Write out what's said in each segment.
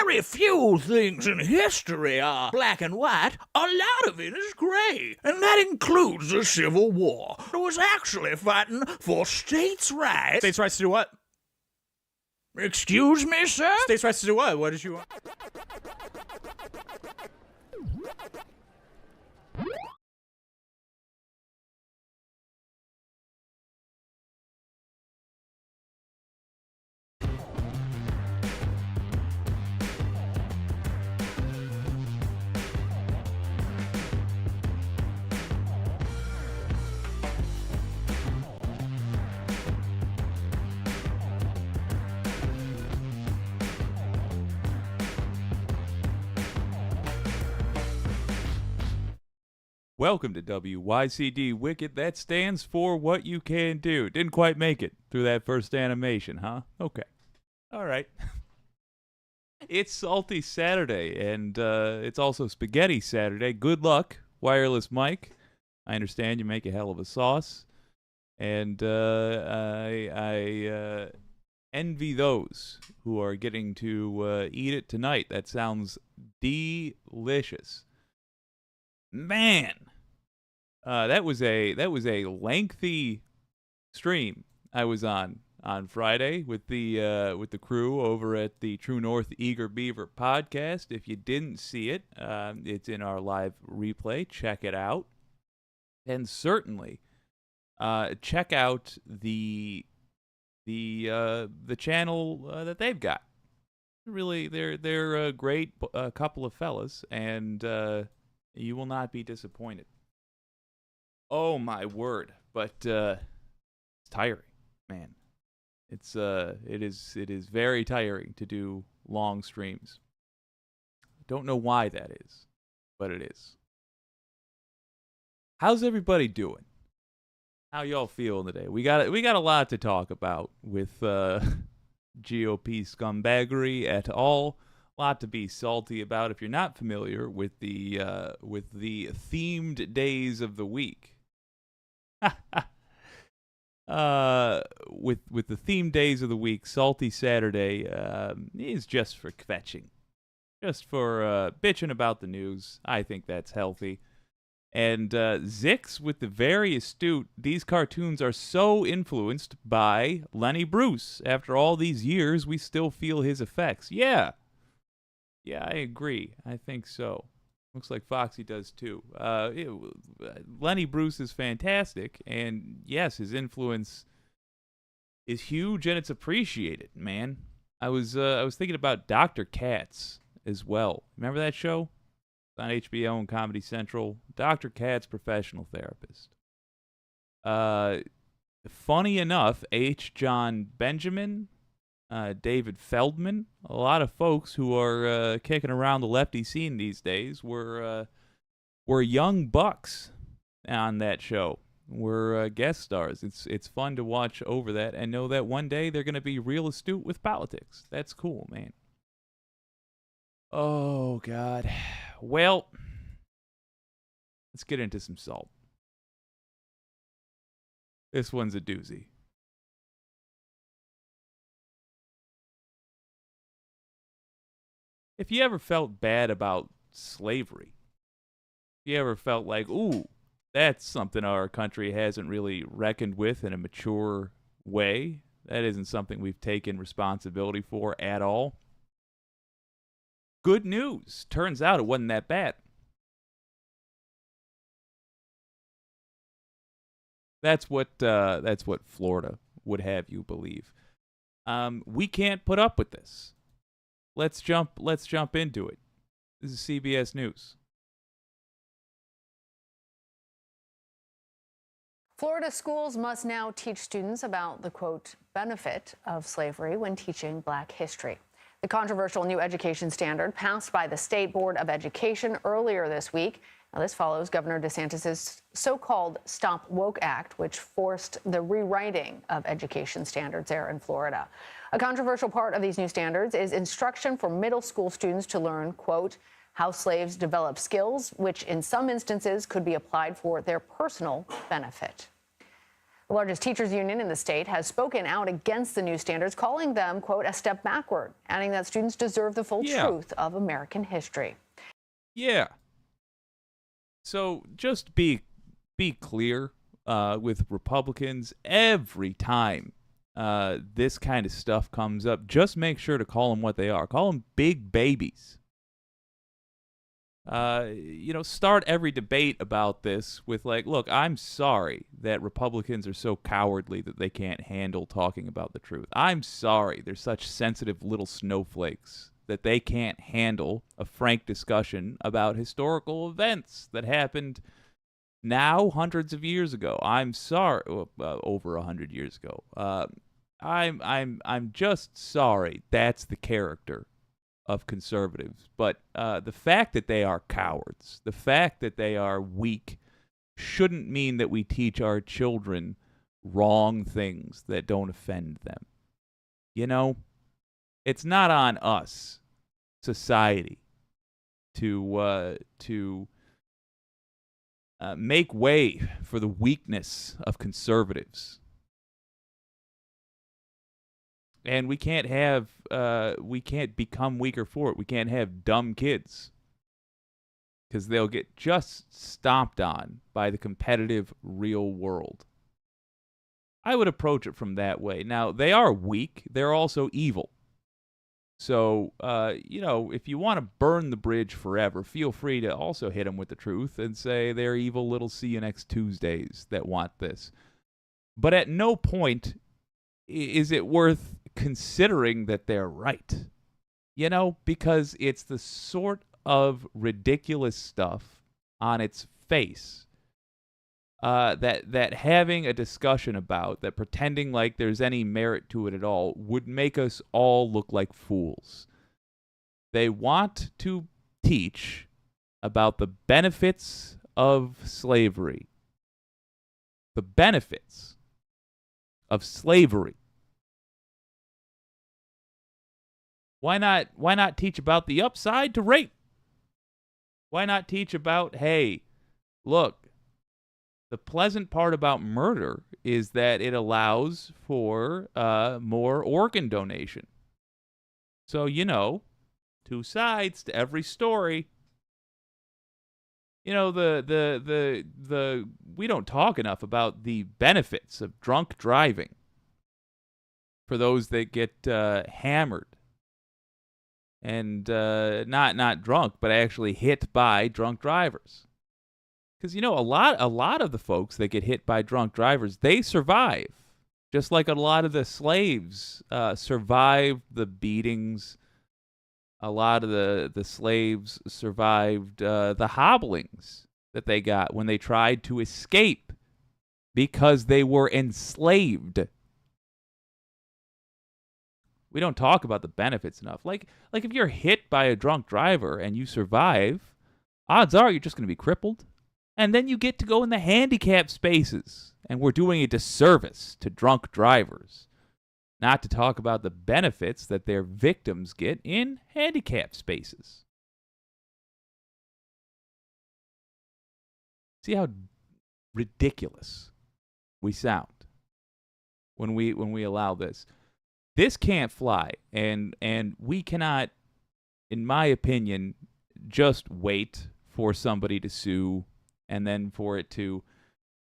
Very few things in history are black and white. A lot of it is gray, and that includes the Civil War. It was actually fighting for states' rights. States' rights to do what? Excuse me, sir? States' rights to do what? What did you want? Welcome to WYCD Wicked. That stands for What You Can Do. Didn't quite make it through that first animation, huh? Okay. All right. It's Salty Saturday, and it's also Spaghetti Saturday. Good luck, Wireless Mike. I understand you make a hell of a sauce, and I envy those who are getting to eat it tonight. That sounds delicious. Man, that was a lengthy stream I was on Friday with the crew over at the True North Eager Beaver podcast. If you didn't see it, it's in our live replay. Check it out, and certainly check out the channel that they've got. Really, they're a great couple of fellas, and you will not be disappointed. Oh my word! But it's tiring, man. It is very tiring to do long streams. Don't know why that is, but it is. How's everybody doing? How y'all feeling today? We got a lot to talk about with GOP scumbaggery et al. A lot to be salty about. If you're not familiar with the themed days of the week, with the themed days of the week, Salty Saturday is just for kvetching, just for bitching about the news. I think that's healthy. And Zix with the very astute, these cartoons are so influenced by Lenny Bruce. After all these years, we still feel his effects. Yeah, I agree. I think so. Looks like Foxy does too. Lenny Bruce is fantastic, and yes, his influence is huge, and it's appreciated, man. I was thinking about Dr. Katz as well. Remember that show? It's on HBO and Comedy Central. Dr. Katz, professional therapist. Funny enough, H. John Benjamin, David Feldman, a lot of folks who are kicking around the lefty scene these days were young bucks on that show. Were guest stars. It's fun to watch over that and know that one day they're going to be real astute with politics. That's cool, man. Oh, God. Well, let's get into some salt. This one's a doozy. If you ever felt bad about slavery, if you ever felt like, ooh, that's something our country hasn't really reckoned with in a mature way, that isn't something we've taken responsibility for at all. Good news. Turns out it wasn't that bad. That's what Florida would have you believe. We can't put up with this. Let's jump into it. This is CBS News. Florida schools must now teach students about the, quote, benefit of slavery when teaching Black history. The controversial new education standard passed by the State Board of Education earlier this week. Now, this follows Governor DeSantis' so-called Stop Woke Act, which forced the rewriting of education standards there in Florida. A controversial part of these new standards is instruction for middle school students to learn, quote, how slaves develop skills, which in some instances could be applied for their personal benefit. The largest teachers union in the state has spoken out against the new standards, calling them, quote, a step backward, adding that students deserve the full truth of American history. Yeah. So just be clear with Republicans every time this kind of stuff comes up. Just make sure to call them what they are. Call them big babies. Start every debate about this with look, I'm sorry that Republicans are so cowardly that they can't handle talking about the truth. I'm sorry they're such sensitive little snowflakes that they can't handle a frank discussion about historical events that happened now hundreds of years ago. I'm sorry, over 100 years ago. I'm just sorry that's the character of conservatives. But the fact that they are cowards, the fact that they are weak, shouldn't mean that we teach our children wrong things that don't offend them. It's not on us, society, to make way for the weakness of conservatives. And we can't become weaker for it. We can't have dumb kids, because they'll get just stomped on by the competitive real world. I would approach it from that way. Now, they are weak. They're also evil. So, if you want to burn the bridge forever, feel free to also hit them with the truth and say they're evil little see you next Tuesdays that want this. But at no point is it worth considering that they're right. Because it's the sort of ridiculous stuff on its face that having a discussion about, that pretending like there's any merit to it at all, would make us all look like fools. They want to teach about the benefits of slavery. The benefits of slavery. Why not teach about the upside to rape? Why not teach about, hey, look, the pleasant part about murder is that it allows for more organ donation. So, two sides to every story. We don't talk enough about the benefits of drunk driving for those that get hammered and not drunk, but actually hit by drunk drivers. Because, a lot of the folks that get hit by drunk drivers, they survive. Just like a lot of the slaves survived the beatings. A lot of the slaves survived the hobblings that they got when they tried to escape because they were enslaved. We don't talk about the benefits enough. Like if you're hit by a drunk driver and you survive, odds are you're just going to be crippled. And then you get to go in the handicapped spaces. And we're doing a disservice to drunk drivers. Not to talk about the benefits that their victims get in handicapped spaces. See how ridiculous we sound when we allow this. This can't fly, and we cannot, in my opinion, just wait for somebody to sue and then for it to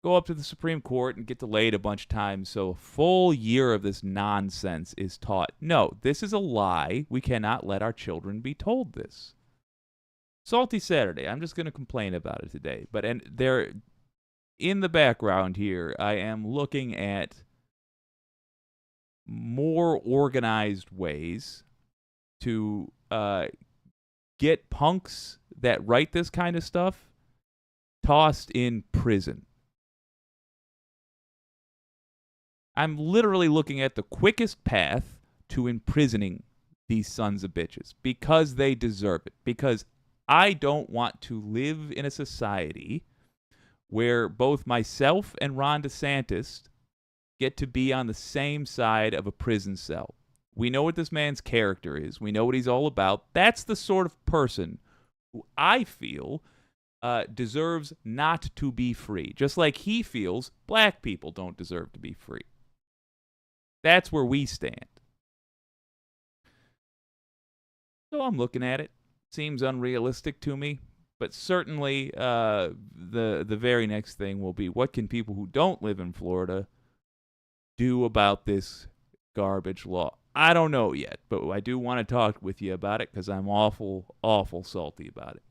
go up to the Supreme Court and get delayed a bunch of times so a full year of this nonsense is taught. No, this is a lie. We cannot let our children be told this. Salty Saturday. I'm just going to complain about it today. But there, in the background here, I am looking at more organized ways to get punks that write this kind of stuff tossed in prison. I'm literally looking at the quickest path to imprisoning these sons of bitches because they deserve it. Because I don't want to live in a society where both myself and Ron DeSantis get to be on the same side of a prison cell. We know what this man's character is. We know what he's all about. That's the sort of person who I feel deserves not to be free, just like he feels black people don't deserve to be free. That's where we stand. So I'm looking at it. Seems unrealistic to me, but certainly the very next thing will be, what can people who don't live in Florida do about this garbage law? I don't know yet, but I do want to talk with you about it because I'm awful, awful salty about it.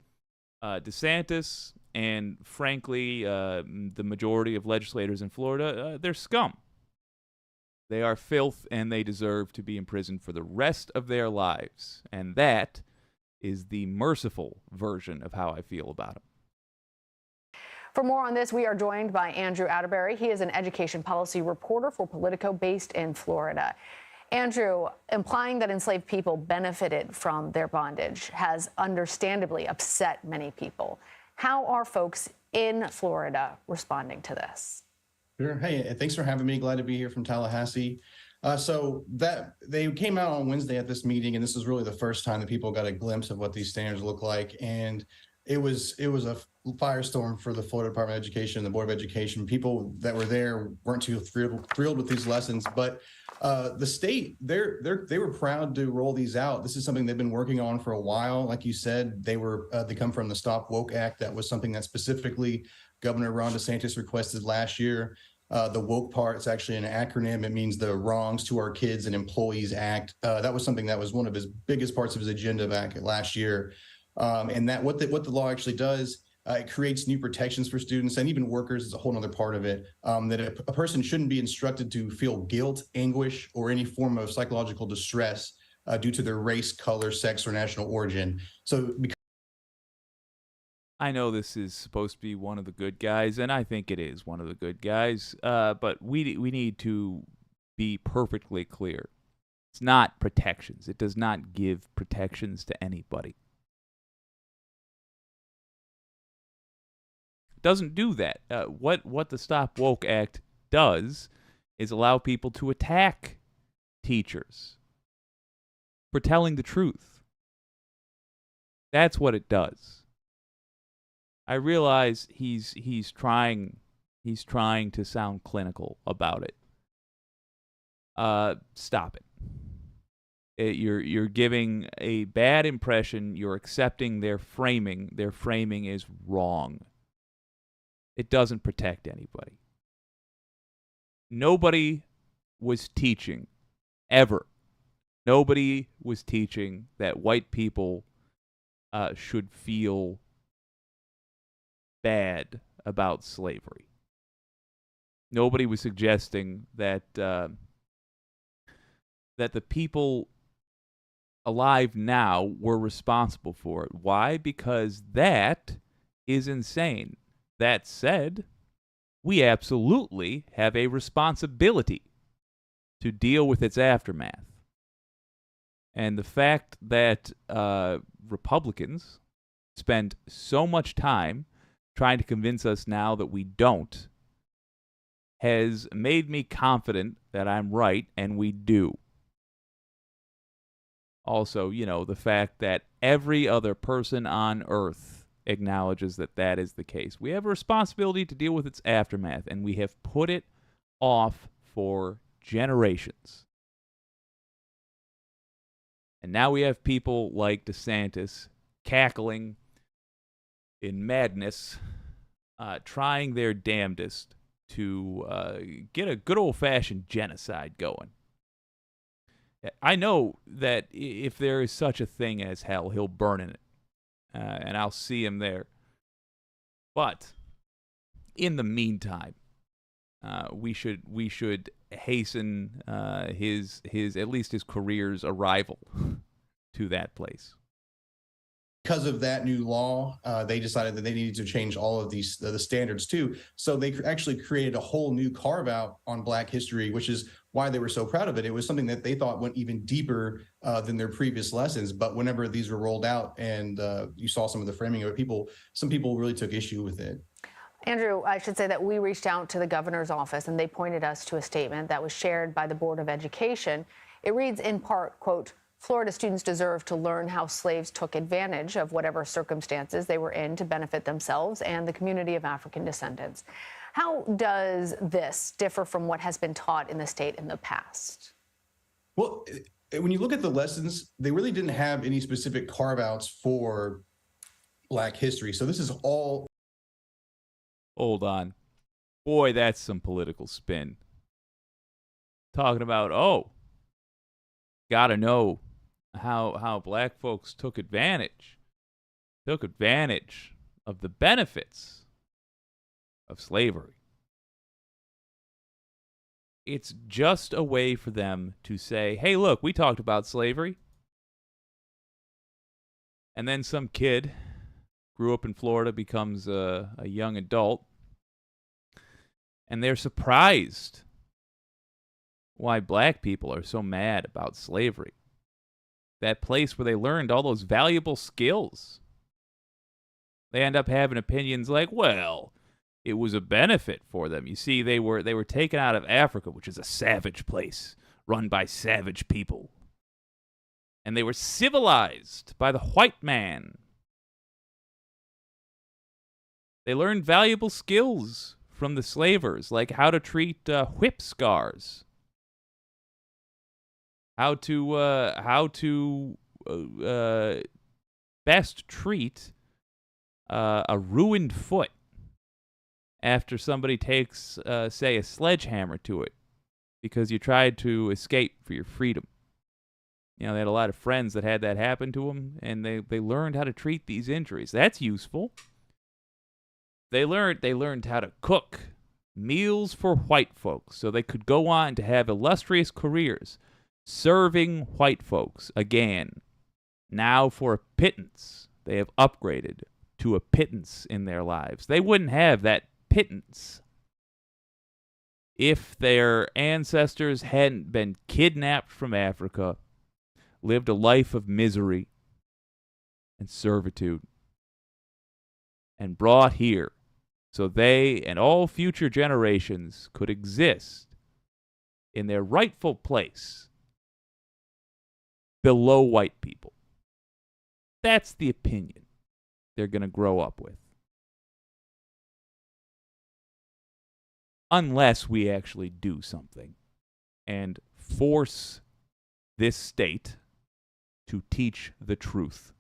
DeSantis and, frankly, the majority of legislators in Florida, they're scum. They are filth, and they deserve to be imprisoned for the rest of their lives. And that is the merciful version of how I feel about them. For more on this, we are joined by Andrew Atterbury. He is an education policy reporter for Politico based in Florida. Andrew, implying that enslaved people benefited from their bondage has understandably upset many people. How are folks in Florida responding to this? Sure. Hey, thanks for having me. Glad to be here from Tallahassee. So that they came out on Wednesday at this meeting, and this is really the first time that people got a glimpse of what these standards look like. And it was a firestorm for the Florida Department of Education, the Board of Education. People that were there weren't too thrilled with these lessons, but the state, they were proud to roll these out. This is something they've been working on for a while. Like you said, they come from the Stop Woke Act. That was something that specifically Governor Ron DeSantis requested last year. The woke part is actually an acronym. It means the Wrongs to Our Kids and Employees Act. That was something that was one of his biggest parts of his agenda back last year. And that what the law actually does, it creates new protections for students and even workers is a whole other part of it, that a person shouldn't be instructed to feel guilt, anguish, or any form of psychological distress due to their race, color, sex, or national origin. So I know this is supposed to be one of the good guys, and I think it is one of the good guys, but we need to be perfectly clear. It's not protections. It does not give protections to anybody. It doesn't do that. What the Stop Woke Act does is allow people to attack teachers for telling the truth. That's what it does. I realize he's trying to sound clinical about it. Stop it. You're giving a bad impression. You're accepting their framing. Their framing is wrong. It doesn't protect anybody. Nobody was teaching, ever. Nobody was teaching that white people should feel bad about slavery. Nobody was suggesting that that the people alive now were responsible for it. Why? Because that is insane. That said, we absolutely have a responsibility to deal with its aftermath. And the fact that Republicans spend so much time trying to convince us now that we don't has made me confident that I'm right and we do. Also, the fact that every other person on earth acknowledges that that is the case. We have a responsibility to deal with its aftermath, and we have put it off for generations. And now we have people like DeSantis cackling in madness, trying their damnedest to get a good old-fashioned genocide going. I know that if there is such a thing as hell, he'll burn in it, and I'll see him there. But in the meantime, we should hasten his at least his career's arrival to that place. Because of that new law, they decided that they needed to change all of these the standards too. So they actually created a whole new carve out on Black history, which is why they were so proud of it. It was something that they thought went even deeper than their previous lessons. But whenever these were rolled out and you saw some of the framing of it, some people really took issue with it. Andrew, I should say that we reached out to the governor's office and they pointed us to a statement that was shared by the Board of Education. It reads in part, quote, Florida students deserve to learn how slaves took advantage of whatever circumstances they were in to benefit themselves and the community of African descendants. How does this differ from what has been taught in the state in the past? Well, when you look at the lessons, they really didn't have any specific carve-outs for Black history. So this is all. Hold on. Boy, that's some political spin. Talking about, oh, gotta know how black folks took advantage of the benefits of slavery. It's just a way for them to say, hey, look, we talked about slavery. And then some kid grew up in Florida, becomes a young adult, and they're surprised why black people are so mad about slavery. That place where they learned all those valuable skills. They end up having opinions like, well, it was a benefit for them. You see, they were taken out of Africa, which is a savage place run by savage people. And they were civilized by the white man. They learned valuable skills from the slavers, like how to treat whip scars, how to best treat a ruined foot after somebody takes, say, a sledgehammer to it because you tried to escape for your freedom. You know, they had a lot of friends that had that happen to them, and they learned how to treat these injuries. That's useful. They learned how to cook meals for white folks so they could go on to have illustrious careers serving white folks again. Now for a pittance, they have upgraded to a pittance in their lives. They wouldn't have that pittance if their ancestors hadn't been kidnapped from Africa, lived a life of misery and servitude, and brought here so they and all future generations could exist in their rightful place below white people. That's the opinion they're going to grow up with. Unless we actually do something and force this state to teach the truth.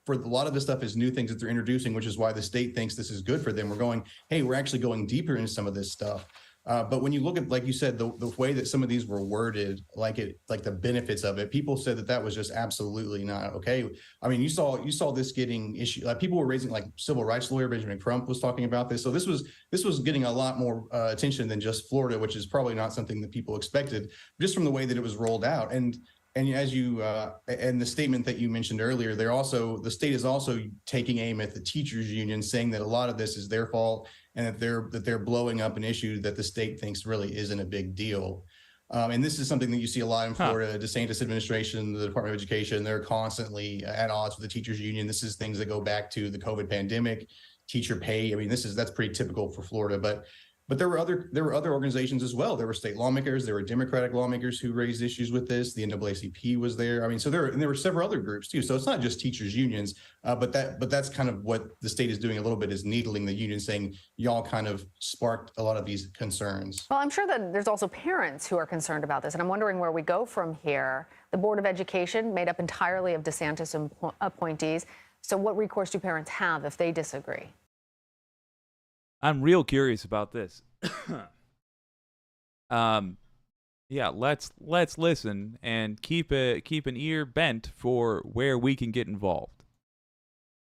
For a lot of this stuff is new things that they're introducing, which is why the state thinks this is good for them. We're going, hey, we're actually going deeper into some of this stuff. But when you look at, like you said, the way that some of these were worded, like the benefits of it, people said that was just absolutely not okay. I mean, you saw this getting issued. Like people were raising, like civil rights lawyer Benjamin Crump was talking about this. So this was getting a lot more attention than just Florida, which is probably not something that people expected, just from the way that it was rolled out. And as you and the statement that you mentioned earlier, the state is also taking aim at the teachers union, saying that a lot of this is their fault and that they're blowing up an issue that the state thinks really isn't a big deal. And this is something that you see a lot in Florida. DeSantis administration, the Department of Education, they're constantly at odds with the teachers union. This is things that go back to the COVID pandemic, teacher pay. I mean, that's pretty typical for Florida, but there were other organizations as well. There were state lawmakers, there were Democratic lawmakers who raised issues with this. The NAACP was there. I mean, so there were several other groups too. So it's not just teachers unions, but that's kind of what the state is doing a little bit, is needling the union, saying y'all kind of sparked a lot of these concerns. Well, I'm sure that there's also parents who are concerned about this, and I'm wondering where we go from here. The Board of Education, made up entirely of DeSantis appointees. So what recourse do parents have if they disagree? I'm real curious about this. Yeah, let's listen and keep an ear bent for where we can get involved.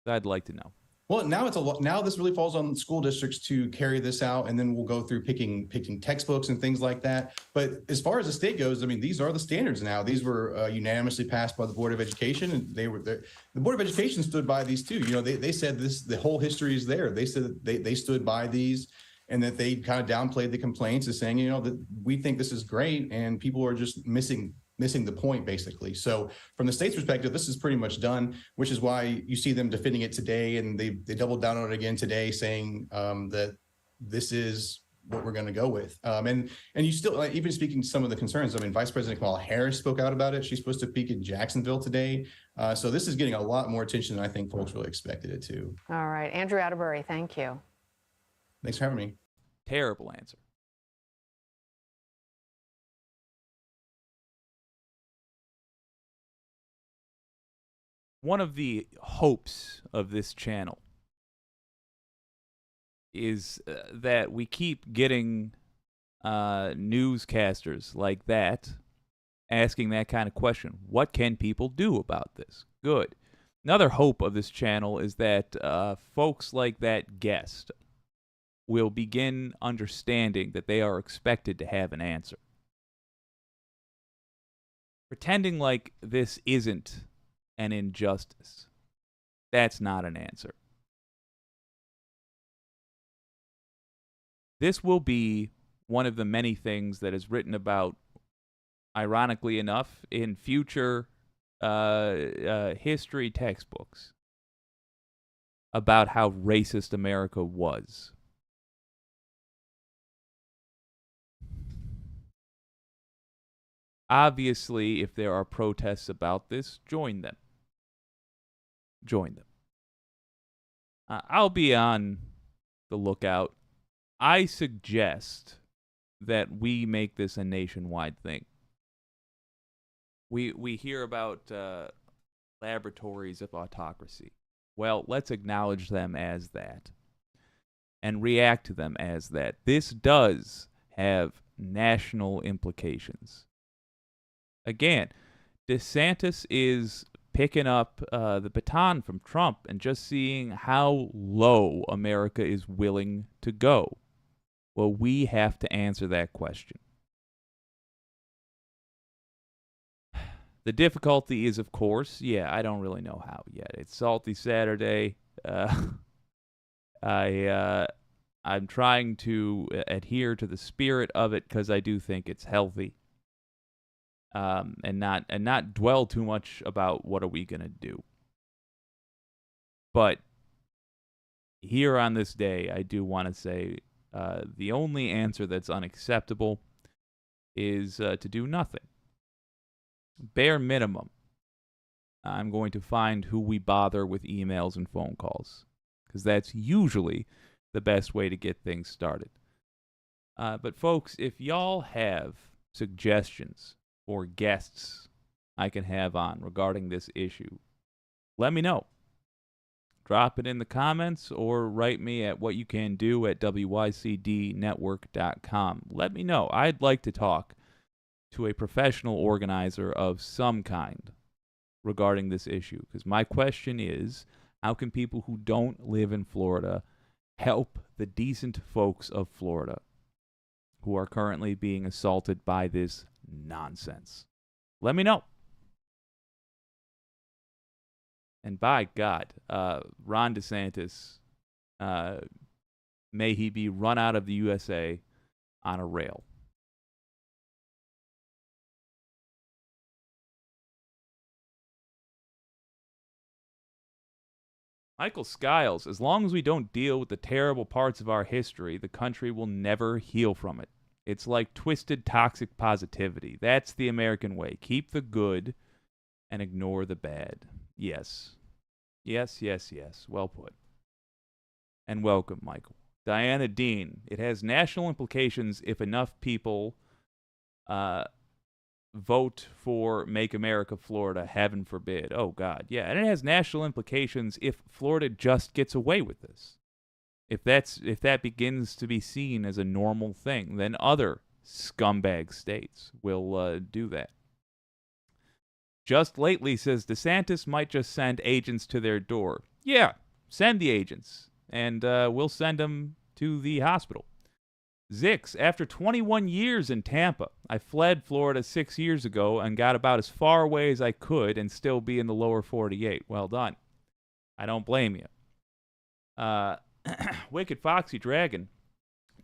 I'd like to know. Well, now this really falls on school districts to carry this out, and then we'll go through picking textbooks and things like that. But as far as the state goes, I mean, these are the standards now. These were unanimously passed by the Board of Education, and the Board of Education stood by these too. You know, they said the whole history is there. They said that they stood by these, and that they kind of downplayed the complaints as saying, you know, that we think this is great, and people are just missing the point, basically. So from the state's perspective, this is pretty much done, which is why you see them defending it today, and they doubled down on it again today, saying that this is what we're going to go with. And you still, like, even speaking to some of the concerns, I mean, Vice President Kamala Harris spoke out about it. She's supposed to speak in Jacksonville today. So this is getting a lot more attention than I think folks really expected it to. All right. Andrew Atterbury, thank you. Thanks for having me. Terrible answer. One of the hopes of this channel is that we keep getting newscasters like that asking that kind of question. What can people do about this? Good. Another hope of this channel is that folks like that guest will begin understanding that they are expected to have an answer. Pretending like this isn't an injustice, that's not an answer. This will be one of the many things that is written about, ironically enough, in future history textbooks about how racist America was. Obviously, if there are protests about this, join them. Join them. I'll be on the lookout. I suggest that we make this a nationwide thing. We hear about laboratories of autocracy. Well, let's acknowledge them as that and react to them as that. This does have national implications. Again, DeSantis is picking up the baton from Trump and just seeing how low America is willing to go. Well, we have to answer that question. The difficulty is, of course, I don't really know how yet. It's Salty Saturday. I'm trying to adhere to the spirit of it because I do think it's healthy. And not dwell too much about what are we gonna do. But here on this day, I do want to say the only answer that's unacceptable is to do nothing. Bare minimum, I'm going to find who we bother with emails and phone calls, because that's usually the best way to get things started. But folks, if y'all have suggestions or guests I can have on regarding this issue, let me know. Drop it in the comments or write me at whycdnetwork.com. Let me know. I'd like to talk to a professional organizer of some kind regarding this issue, because my question is, how can people who don't live in Florida help the decent folks of Florida who are currently being assaulted by this nonsense? Let me know. And by God, Ron DeSantis, may he be run out of the USA on a rail. Michael Skiles, as long as we don't deal with the terrible parts of our history, the country will never heal from it. It's like twisted toxic positivity. That's the American way. Keep the good and ignore the bad. Yes. Yes, yes, yes. Well put. And welcome, Michael. Diana Dean, it has national implications if enough people vote for Make America Florida, heaven forbid. Oh, God, yeah. And it has national implications if Florida just gets away with this. If that begins to be seen as a normal thing, then other scumbag states will do that. Just lately says DeSantis might just send agents to their door. Yeah, send the agents, and we'll send them to the hospital. Zix, after 21 years in Tampa, I fled Florida 6 years ago and got about as far away as I could and still be in the lower 48. Well done. I don't blame you. Wicked Foxy Dragon.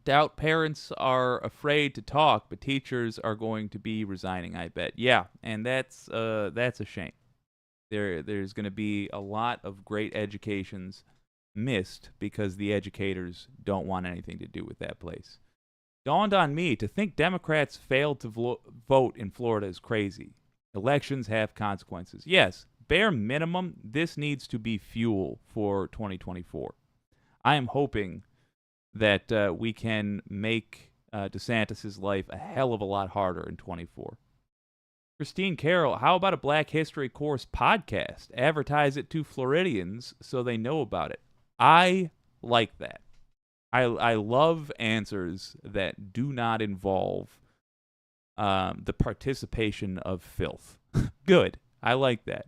Doubt parents are afraid to talk, but teachers are going to be resigning, I bet. Yeah, and that's a shame. There's going to be a lot of great educations missed because the educators don't want anything to do with that place. Dawned on me, to think Democrats failed to vote in Florida is crazy. Elections have consequences. Yes, bare minimum, this needs to be fuel for 2024. I am hoping that we can make DeSantis' life a hell of a lot harder in 24. Christine Carroll, how about a Black History Course podcast? Advertise it to Floridians so they know about it. I like that. I love answers that do not involve the participation of filth. Good. I like that.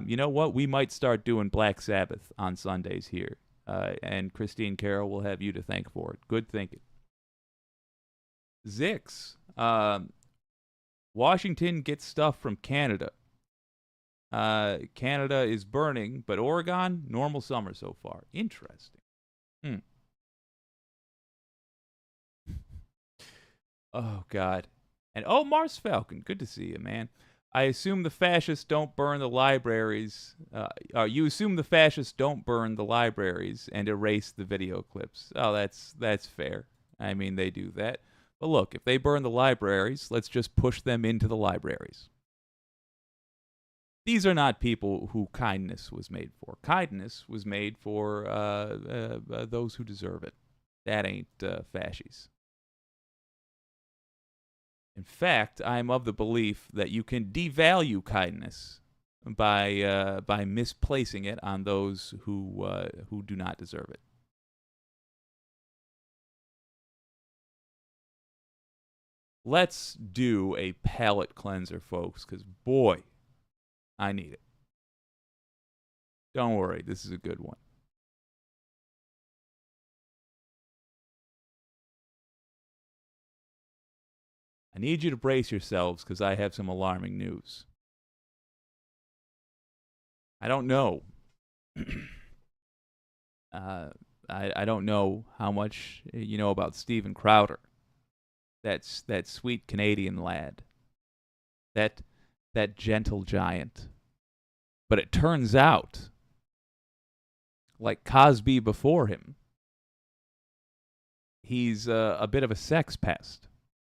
You know what? We might start doing Black Sabbath on Sundays here. And Christine Carroll will have you to thank for it. Good thinking. Zix. Washington gets stuff from Canada. Canada is burning, but Oregon, normal summer so far. Interesting. Oh, God. And, Mars Falcon, good to see you, man. I assume the fascists don't burn the libraries. You assume the fascists don't burn the libraries and erase the video clips. Oh, that's fair. I mean, they do that. But look, if they burn the libraries, let's just push them into the libraries. These are not people who kindness was made for. Kindness was made for those who deserve it. That ain't fascies. In fact, I am of the belief that you can devalue kindness by misplacing it on those who do not deserve it. Let's do a palate cleanser, folks, because boy, I need it. Don't worry, this is a good one. I need you to brace yourselves because I have some alarming news. I don't know. I don't know how much you know about Steven Crowder. That's that sweet Canadian lad. That gentle giant. But it turns out, like Cosby before him, he's a bit of a sex pest.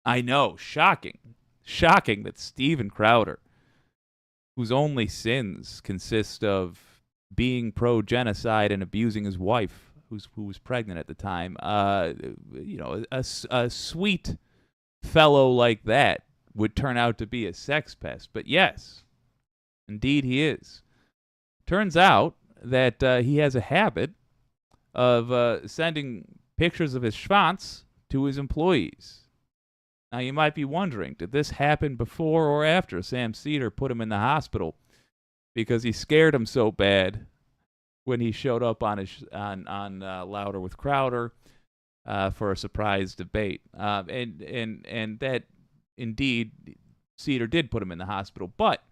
I know, shocking that Steven Crowder, whose only sins consist of being pro-genocide and abusing his wife, who was pregnant at the time, a sweet fellow like that would turn out to be a sex pest. But yes, indeed he is. Turns out that he has a habit of sending pictures of his schwanz to his employees. Now, you might be wondering, did this happen before or after Sam Cedar put him in the hospital because he scared him so bad when he showed up on Louder with Crowder for a surprise debate? And that, indeed, Cedar did put him in the hospital. But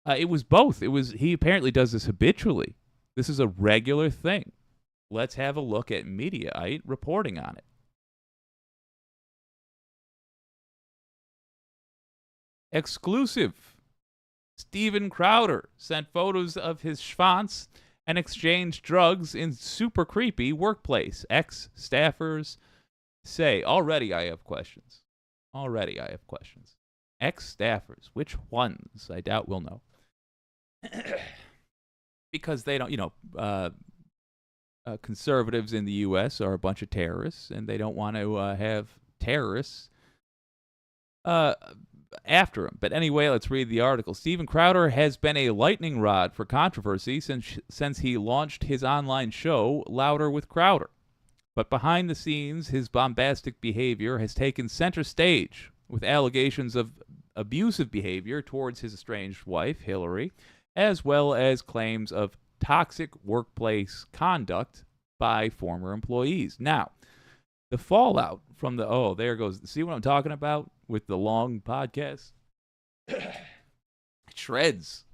it was both. He apparently does this habitually. This is a regular thing. Let's have a look at Mediaite reporting on it. Exclusive. Steven Crowder sent photos of his schwanz and exchanged drugs in super creepy workplace. Ex-staffers say, already I have questions. Ex-staffers, which ones? I doubt we'll know. Because they don't, conservatives in the U.S. are a bunch of terrorists, and they don't want to have terrorists after him. But anyway, let's read the article. Steven Crowder has been a lightning rod for controversy since he launched his online show, Louder with Crowder. But behind the scenes, his bombastic behavior has taken center stage, with allegations of abusive behavior towards his estranged wife, Hillary, as well as claims of toxic workplace conduct by former employees. Now, the fallout from the, there goes, see what I'm talking about with the long podcast? It shreds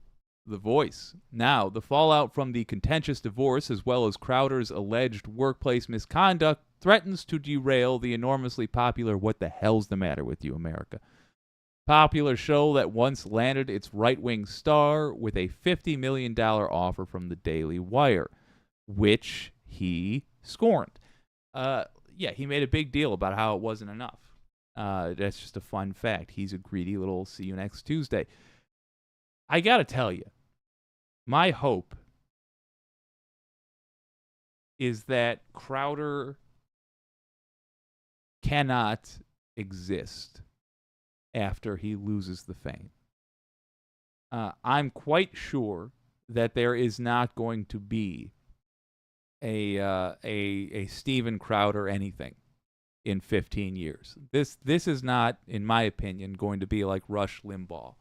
the voice. Now, the fallout from the contentious divorce, as well as Crowder's alleged workplace misconduct, threatens to derail the enormously popular What the Hell's the Matter with You, America? Popular show that once landed its right-wing star with a $50 million offer from the Daily Wire, which he scorned. He made a big deal about how it wasn't enough. That's just a fun fact. He's a greedy little see you next Tuesday. I got to tell you, my hope is that Crowder cannot exist after he loses the fame. I'm quite sure that there is not going to be a Steven Crowder anything in 15 years. This is not, in my opinion, going to be like Rush Limbaugh,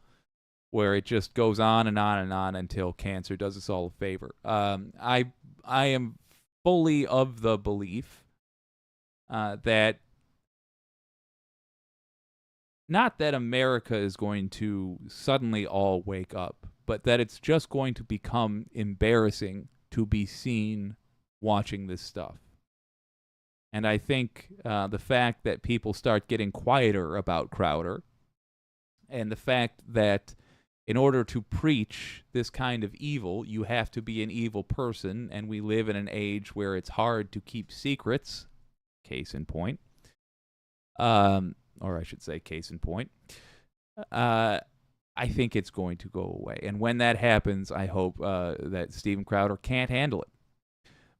where it just goes on and on and on until cancer does us all a favor. I am fully of the belief that not that America is going to suddenly all wake up, but that it's just going to become embarrassing to be seen watching this stuff. And I think the fact that people start getting quieter about Crowder, and the fact that in order to preach this kind of evil, you have to be an evil person, and we live in an age where it's hard to keep secrets, case in point, or I should say case in point, I think it's going to go away. And when that happens, I hope that Steven Crowder can't handle it.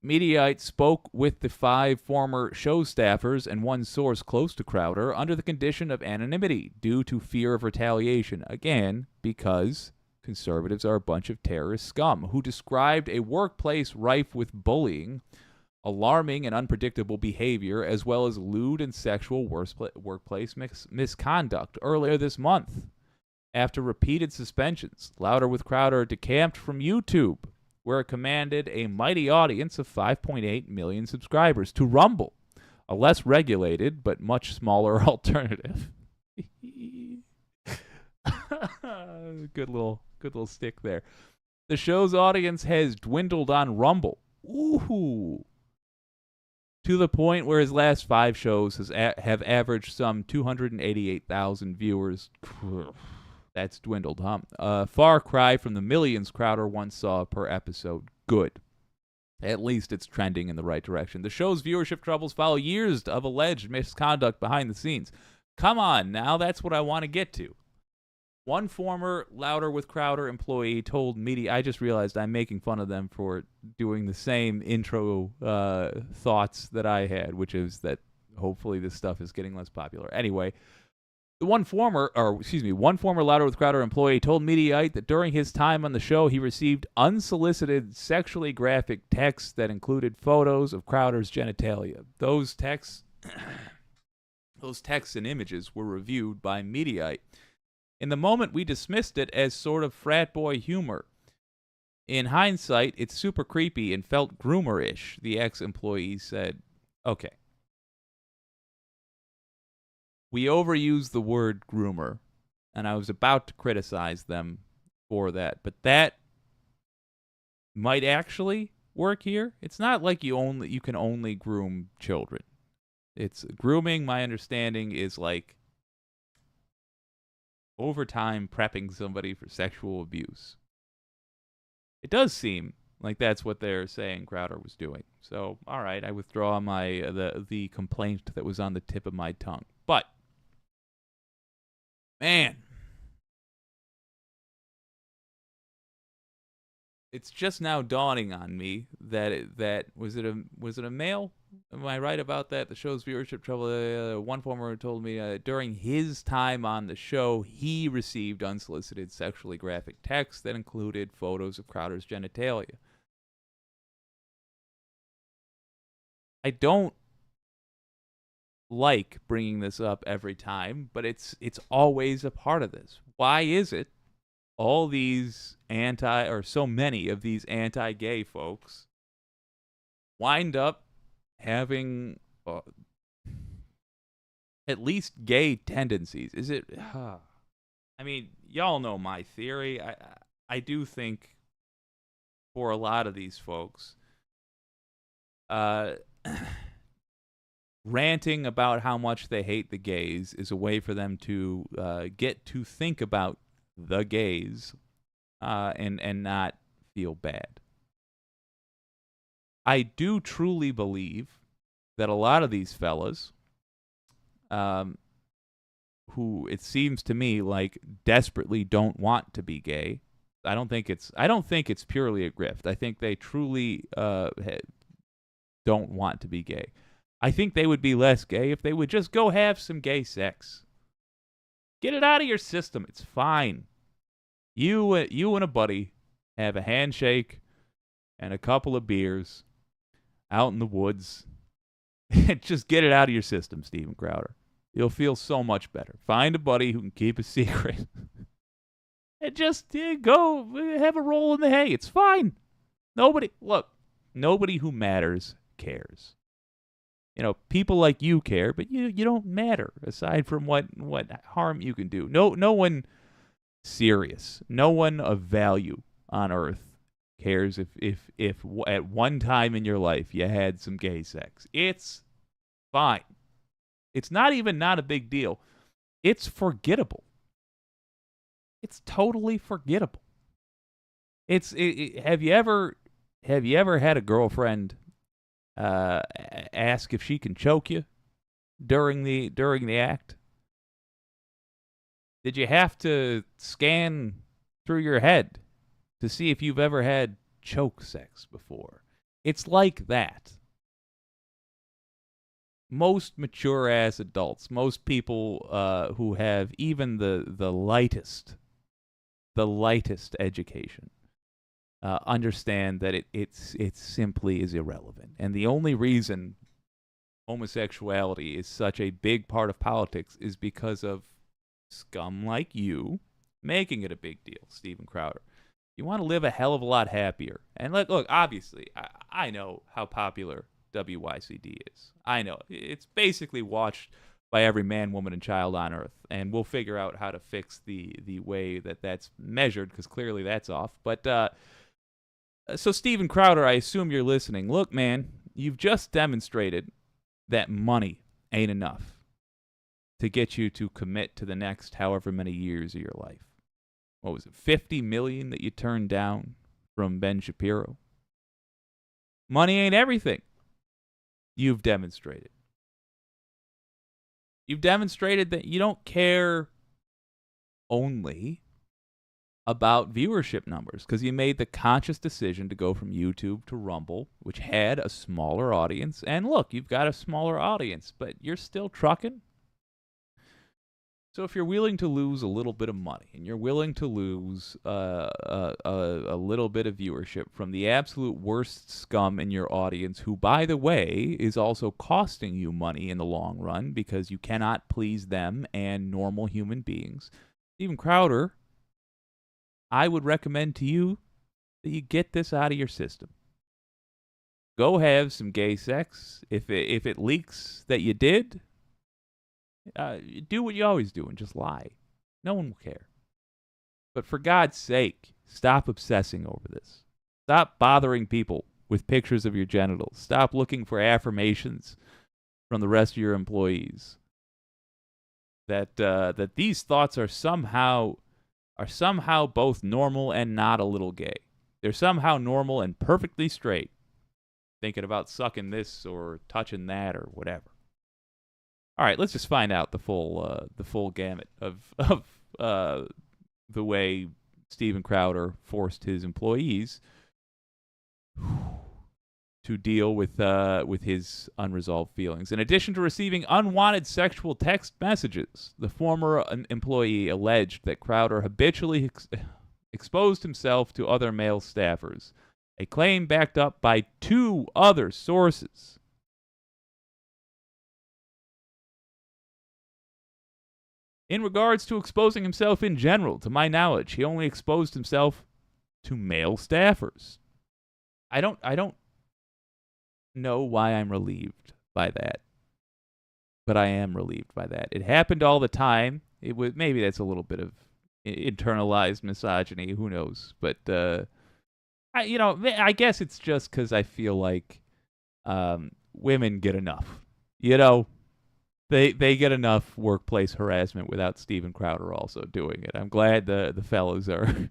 Mediaite spoke with the 5 former show staffers and one source close to Crowder under the condition of anonymity due to fear of retaliation. Again, because conservatives are a bunch of terrorist scum who described a workplace rife with bullying, alarming and unpredictable behavior, as well as lewd and sexual workplace misconduct earlier this month. After repeated suspensions, Louder with Crowder decamped from YouTube, where it commanded a mighty audience of 5.8 million subscribers, to Rumble, a less regulated but much smaller alternative. Good little stick there. The show's audience has dwindled on Rumble. Ooh. To the point where his last 5 shows have averaged some 288,000 viewers. That's dwindled, huh? Far cry from the millions Crowder once saw per episode. Good. At least it's trending in the right direction. The show's viewership troubles follow years of alleged misconduct behind the scenes. Come on, now that's what I want to get to. One former Louder with Crowder employee told Media, I just realized I'm making fun of them for doing the same intro thoughts that I had, which is that hopefully this stuff is getting less popular. Anyway, one former Louder with Crowder employee told Mediaite that during his time on the show, he received unsolicited sexually graphic texts that included photos of Crowder's genitalia. Those texts and images were reviewed by Mediaite. In the moment, we dismissed it as sort of frat boy humor. In hindsight, it's super creepy and felt groomer-ish, the ex-employee said. Okay. We overuse the word groomer, and I was about to criticize them for that, but that might actually work here. It's not like you can only groom children. It's grooming, my understanding, is like over time prepping somebody for sexual abuse. It does seem like that's what they're saying Crowder was doing. So, all right, I withdraw the complaint that was on the tip of my tongue. But man, it's just now dawning on me that was it a male? Am I right about that? The show's viewership trouble. One former told me during his time on the show, he received unsolicited sexually graphic texts that included photos of Crowder's genitalia. I don't like bringing this up every time, but it's always a part of this. Why is it all these so many of these anti-gay folks wind up having at least gay tendencies? Is it? I mean, y'all know my theory. I do think for a lot of these folks, ranting about how much they hate the gays is a way for them to get to think about the gays and not feel bad. I do truly believe that a lot of these fellas who it seems to me like desperately don't want to be gay. I don't think it's purely a grift. I think they truly don't want to be gay. I think they would be less gay if they would just go have some gay sex. Get it out of your system. It's fine. You and a buddy have a handshake and a couple of beers out in the woods. Just get it out of your system, Steven Crowder. You'll feel so much better. Find a buddy who can keep a secret. And just go have a roll in the hay. It's fine. Nobody who matters cares. People like you care, but you don't matter aside from what harm you can do. No one serious, no one of value on earth cares if at one time in your life you had some gay sex. It's fine. It's not a big deal. It's forgettable. It's totally forgettable. Have you ever had a girlfriend ask if she can choke you during the act? Did you have to scan through your head to see if you've ever had choke sex before? It's like that. Most mature-ass adults, most people who have even the lightest education, understand that it simply is irrelevant. And the only reason homosexuality is such a big part of politics is because of scum like you making it a big deal, Steven Crowder. You want to live a hell of a lot happier. And look, obviously, I know how popular WYCD is. I know. It's basically watched by every man, woman, and child on Earth. And we'll figure out how to fix the way that's measured, because clearly that's off. But so Steven Crowder, I assume you're listening. Look, man, you've just demonstrated that money ain't enough to get you to commit to the next however many years of your life. What was it, $50 million that you turned down from Ben Shapiro? Money ain't everything. You've demonstrated. You've demonstrated that you don't care only about viewership numbers, because you made the conscious decision to go from YouTube to Rumble, which had a smaller audience. And look, you've got a smaller audience, but you're still trucking. So if you're willing to lose a little bit of money, and you're willing to lose a little bit of viewership from the absolute worst scum in your audience, who, by the way, is also costing you money in the long run because you cannot please them and normal human beings, Steven Crowder, I would recommend to you that you get this out of your system. Go have some gay sex. If it leaks that you did, do what you always do and just lie. No one will care. But for God's sake, stop obsessing over this. Stop bothering people with pictures of your genitals. Stop looking for affirmations from the rest of your employees that these thoughts are somehow both normal and not a little gay. They're somehow normal and perfectly straight, thinking about sucking this or touching that or whatever. All right, let's just find out the full gamut of the way Steven Crowder forced his employees to deal with his unresolved feelings. In addition to receiving unwanted sexual text messages, the former employee alleged that Crowder habitually exposed himself to other male staffers, a claim backed up by 2 other sources. In regards to exposing himself in general, to my knowledge, he only exposed himself to male staffers. I don't know why I'm relieved by that, but I am relieved by that. It happened all the time. Maybe that's a little bit of internalized misogyny. Who knows? But I guess it's just because I feel like women get enough. They get enough workplace harassment without Steven Crowder also doing it. I'm glad the fellows are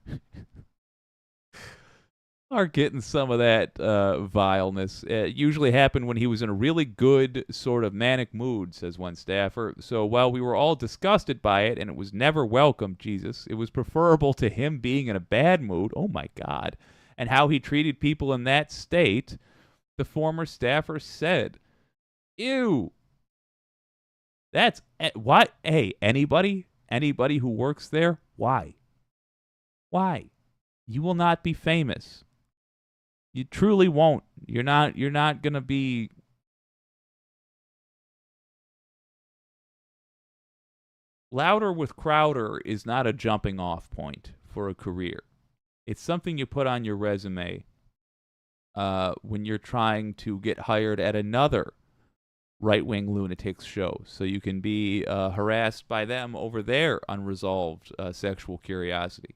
are getting some of that vileness. It usually happened when he was in a really good sort of manic mood, says one staffer. So while we were all disgusted by it and it was never welcome, Jesus, it was preferable to him being in a bad mood, oh my God, and how he treated people in that state, the former staffer said. Ew. That's why. Hey, anybody who works there, why? Why? You will not be famous. You truly won't. You're not going to be. Louder with Crowder is not a jumping off point for a career. It's something you put on your resume when you're trying to get hired at another right-wing lunatics show, so you can be harassed by them over their unresolved sexual curiosity.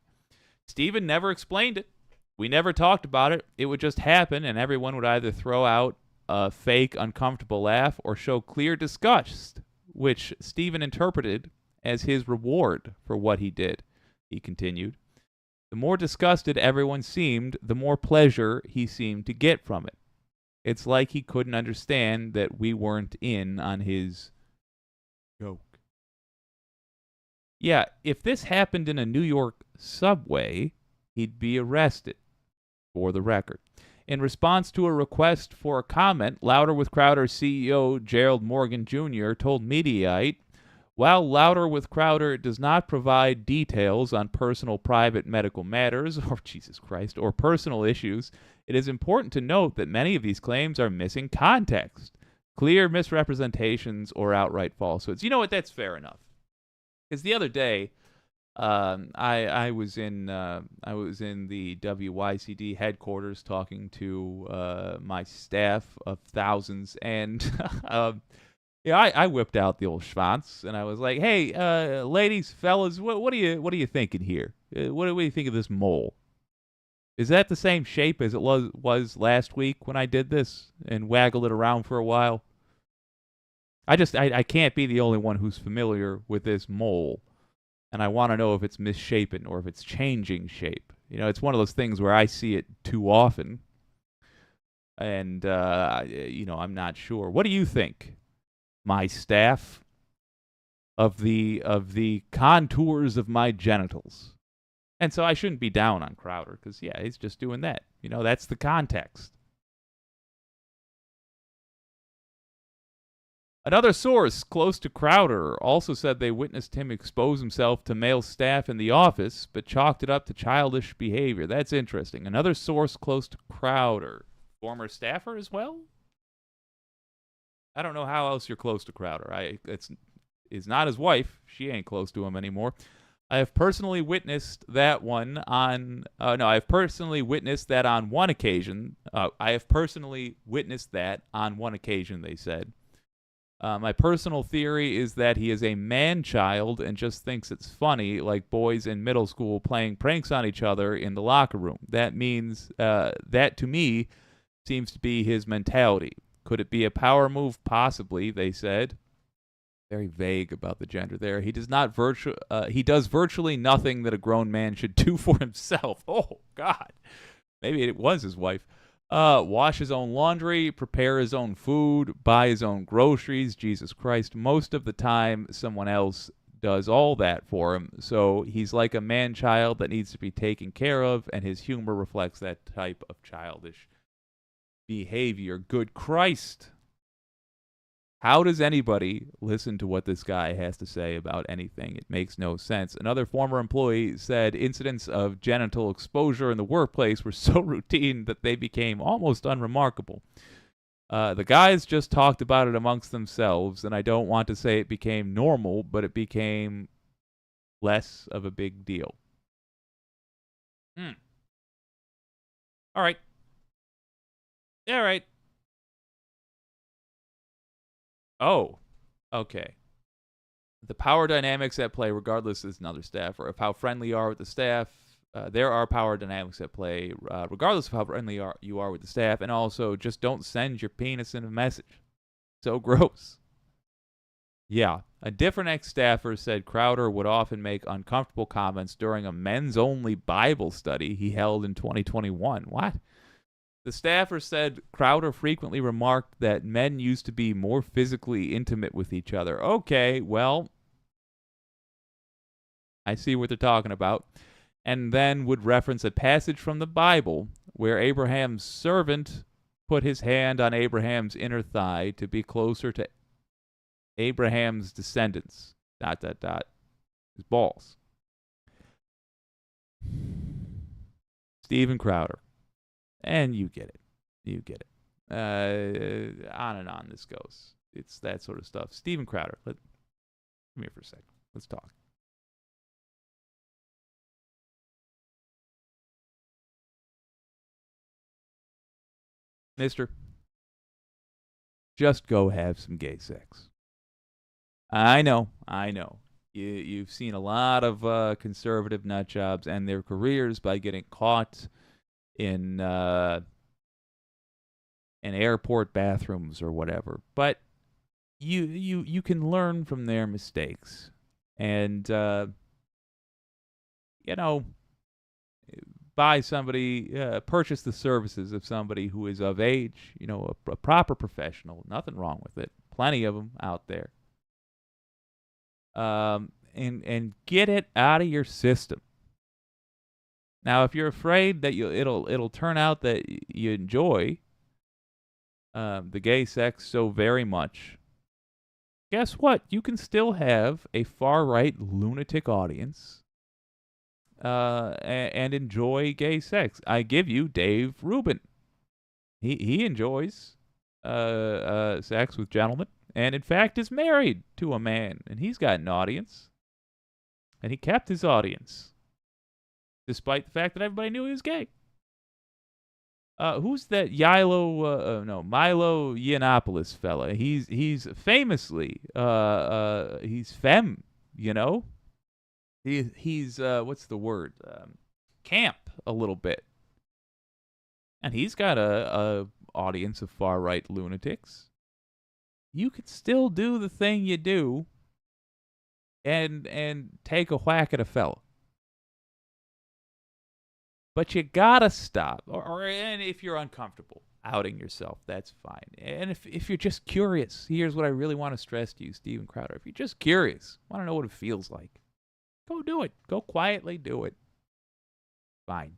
Steven never explained it. We never talked about it. It would just happen, and everyone would either throw out a fake, uncomfortable laugh or show clear disgust, which Steven interpreted as his reward for what he did, he continued. The more disgusted everyone seemed, the more pleasure he seemed to get from it. It's like he couldn't understand that we weren't in on his joke. Yeah, if this happened in a New York subway, he'd be arrested, for the record. In response to a request for a comment, Louder with Crowder CEO Gerald Morgan Jr. told Mediaite, while Louder with Crowder does not provide details on personal private medical matters, or Jesus Christ, or personal issues, it is important to note that many of these claims are missing context, clear misrepresentations, or outright falsehoods. You know what? That's fair enough. Because the other day, I was in the WYCD headquarters talking to my staff of thousands, and I whipped out the old schwanz, and I was like, "Hey, ladies, fellas, what are you thinking here? What do you think of this mole? Is that the same shape as it was last week when I did this and waggled it around for a while? I can't be the only one who's familiar with this mole, and I want to know if it's misshapen or if it's changing shape. You know, it's one of those things where I see it too often, and I'm not sure. What do you think, my staff, of the contours of my genitals?" And so I shouldn't be down on Crowder because, yeah, he's just doing that. You know, that's the context. Another source close to Crowder also said they witnessed him expose himself to male staff in the office, but chalked it up to childish behavior. That's interesting. Another source close to Crowder. Former staffer as well? I don't know how else you're close to Crowder. It's not his wife. She ain't close to him anymore. I have personally witnessed that on one occasion. They said. My personal theory is that he is a man-child and just thinks it's funny, like boys in middle school playing pranks on each other in the locker room. That to me seems to be his mentality. Could it be a power move? Possibly, they said. Very vague about the gender there. He does virtually nothing that a grown man should do for himself. Oh, God. Maybe it was his wife. Wash his own laundry, prepare his own food, buy his own groceries. Jesus Christ. Most of the time, someone else does all that for him. So he's like a man-child that needs to be taken care of, and his humor reflects that type of childish behavior. Good Christ. How does anybody listen to what this guy has to say about anything? It makes no sense. Another former employee said incidents of genital exposure in the workplace were so routine that they became almost unremarkable. The guys just talked about it amongst themselves, and I don't want to say it became normal, but it became less of a big deal. All right. All right. Oh, okay. The power dynamics at play, regardless, is another staffer. Of how friendly you are with the staff, there are power dynamics at play, regardless of how friendly you are with the staff. And also, just don't send your penis in a message. So gross. Yeah. A different ex-staffer said Crowder would often make uncomfortable comments during a men's-only Bible study he held in 2021. What? The staffer said Crowder frequently remarked that men used to be more physically intimate with each other. Okay, well, I see what they're talking about. And then would reference a passage from the Bible where Abraham's servant put his hand on Abraham's inner thigh to be closer to Abraham's descendants. ... His balls. Steven Crowder. And you get it. You get it. On and on this goes. It's that sort of stuff. Steven Crowder. Come here for a second. Let's talk. Mister, just go have some gay sex. I know. You've seen a lot of conservative nut jobs end their careers by getting caught in airport bathrooms or whatever. But you can learn from their mistakes, and buy somebody, purchase the services of somebody who is of age, a proper professional. Nothing wrong with it. Plenty of them out there. And get it out of your system. Now, if you're afraid that it'll turn out that you enjoy the gay sex so very much, guess what? You can still have a far-right lunatic audience and enjoy gay sex. I give you Dave Rubin. He enjoys sex with gentlemen, and in fact is married to a man, and he's got an audience, and he kept his audience, despite the fact that everybody knew he was gay. Who's that Milo Yiannopoulos fella? He's famously he's femme, He's what's the word? Camp a little bit. And he's got a audience of far right lunatics. You could still do the thing you do and take a whack at a fella. But you gotta stop. And if you're uncomfortable outing yourself, that's fine. And if you're just curious, here's what I really want to stress to you, Steven Crowder. If you're just curious, want to know what it feels like, go do it. Go quietly do it. Fine.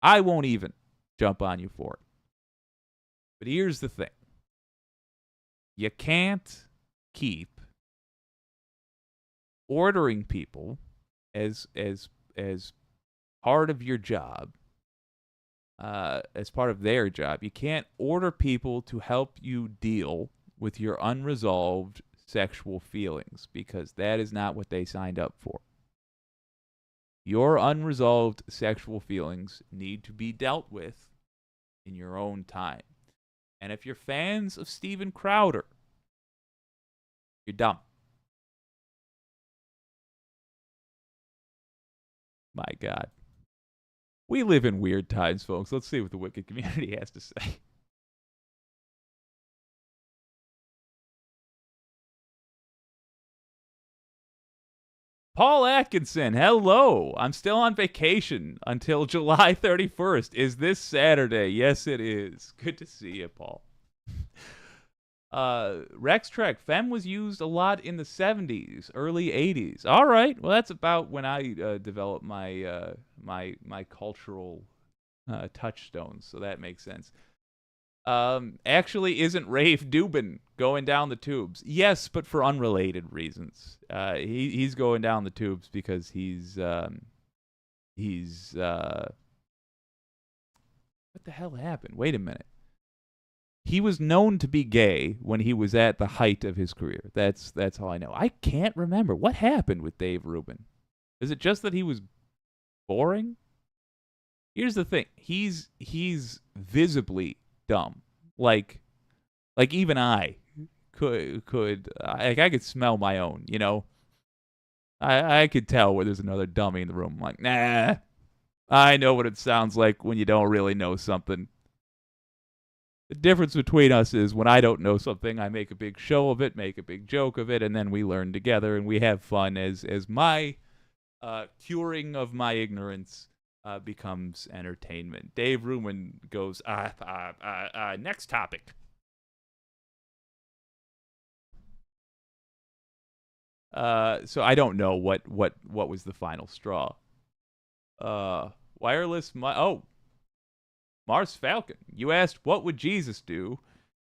I won't even jump on you for it. But here's the thing. You can't keep ordering people as part of your job, as part of their job. You can't order people to help you deal with your unresolved sexual feelings, because that is not what they signed up for. Your unresolved sexual feelings need to be dealt with in your own time. And if you're fans of Steven Crowder, you're dumb. My God. We live in weird times, folks. Let's see what the Wicked community has to say. Paul Atkinson, hello. I'm still on vacation until July 31st. Is this Saturday? Yes, it is. Good to see you, Paul. Rex Trek, femme was used a lot in the 70s, early 80s. All right. Well, that's about when I developed my my cultural touchstones, so that makes sense. Actually, isn't Rafe Dubin going down the tubes? Yes, but for unrelated reasons. He's going down the tubes because he's what the hell happened? Wait a minute. He was known to be gay when he was at the height of his career. That's all I know. I can't remember what happened with Dave Rubin. Is it just that he was boring? Here's the thing. He's visibly dumb. Like even I could I could smell my own, I could tell where there's another dummy in the room. I'm like, nah. I know what it sounds like when you don't really know something. The difference between us is when I don't know something, I make a big show of it, make a big joke of it, and then we learn together and we have fun as my curing of my ignorance becomes entertainment. Dave Ruman goes, next topic. So I don't know what was the final straw. Wireless, Mars Falcon. You asked, what would Jesus do?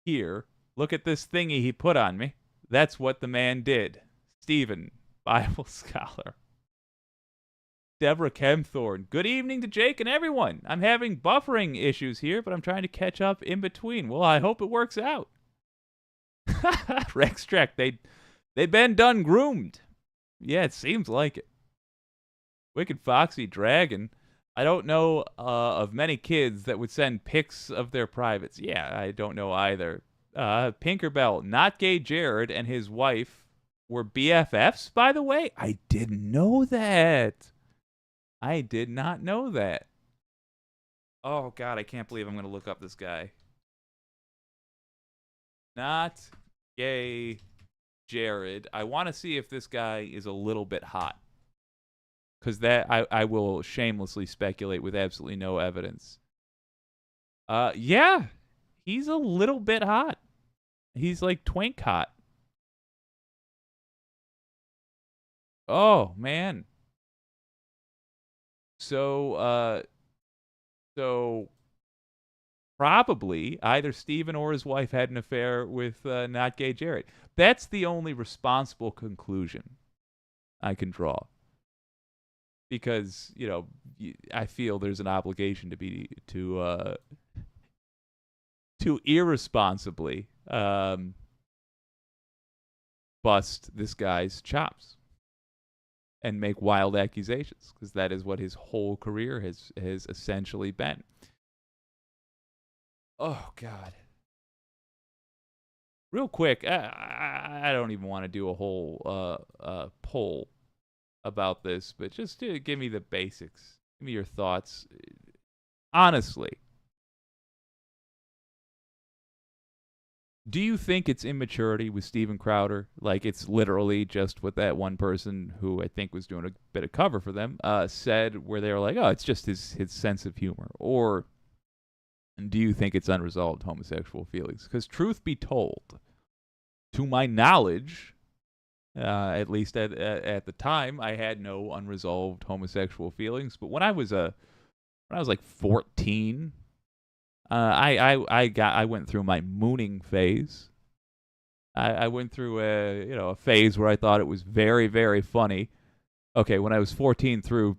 Here, look at this thingy he put on me. That's what the man did. Stephen, Bible scholar. Deborah Kempthorne. Good evening to Jake and everyone. I'm having buffering issues here, but I'm trying to catch up in between. Well, I hope it works out. Rex Trek, they've been done groomed. Yeah, it seems like it. Wicked Foxy Dragon. I don't know of many kids that would send pics of their privates. Yeah, I don't know either. Pinkerbell, not gay Jared and his wife were BFFs, by the way? I didn't know that. I did not know that. Oh, God, I can't believe I'm going to look up this guy. Not gay Jared. I want to see if this guy is a little bit hot. Because that I will shamelessly speculate with absolutely no evidence. Yeah, he's a little bit hot. He's like twink hot. Oh man. So probably either Steven or his wife had an affair with not gay Jared. That's the only responsible conclusion I can draw. Because, I feel there's an obligation to irresponsibly bust this guy's chops and make wild accusations, because that is what his whole career has essentially been. Oh, God. Real quick, I don't even want to do a whole poll about this, but just to give me the basics. Give me your thoughts. Honestly, do you think it's immaturity with Steven Crowder? Like, it's literally just what that one person who I think was doing a bit of cover for them said, where they were like, oh, it's just his sense of humor? Or do you think it's unresolved homosexual feelings? Because truth be told, to my knowledge, at least at the time, I had no unresolved homosexual feelings. But when I was like 14, I went through my mooning phase. I went through a phase where I thought it was very, very funny. Okay, when I was 14 through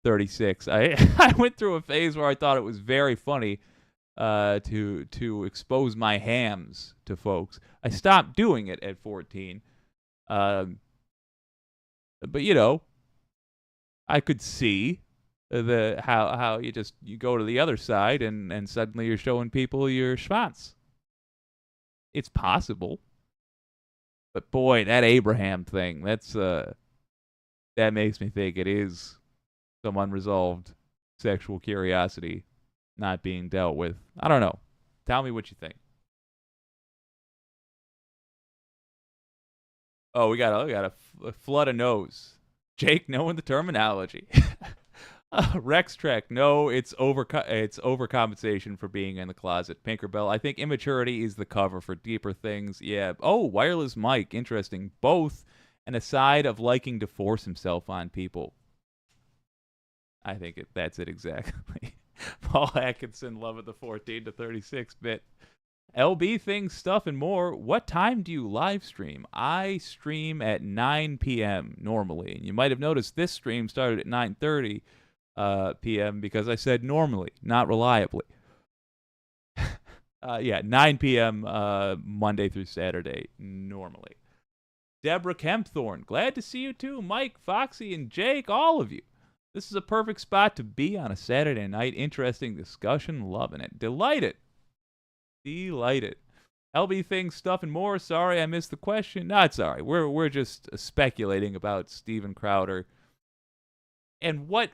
36, I went through a phase where I thought it was very funny to expose my hams to folks. I stopped doing it at 14. But I could see how you go to the other side and suddenly you're showing people your schwanz. It's possible. But boy, that Abraham thing, that makes me think it is some unresolved sexual curiosity not being dealt with. I don't know. Tell me what you think. Oh, we got a flood of no's. Jake, knowing the terminology. Rex Trek, no, it's overcompensation for being in the closet. Pinkerbell, I think immaturity is the cover for deeper things. Yeah. Oh, wireless mic, interesting. Both, and a side of liking to force himself on people. I think that's it exactly. Paul Atkinson, love of the 14 to 36 bit. LB things, stuff, and more. What time do you live stream? I stream at 9 p.m. normally. And you might have noticed this stream started at 9:30 p.m. because I said normally, not reliably. 9 p.m. Monday through Saturday, normally. Deborah Kempthorne, glad to see you too. Mike, Foxy, and Jake, all of you. This is a perfect spot to be on a Saturday night. Interesting discussion, loving it. Delighted. LB things, stuff, and more. Sorry I missed the question. Not sorry. We're just speculating about Steven Crowder. And what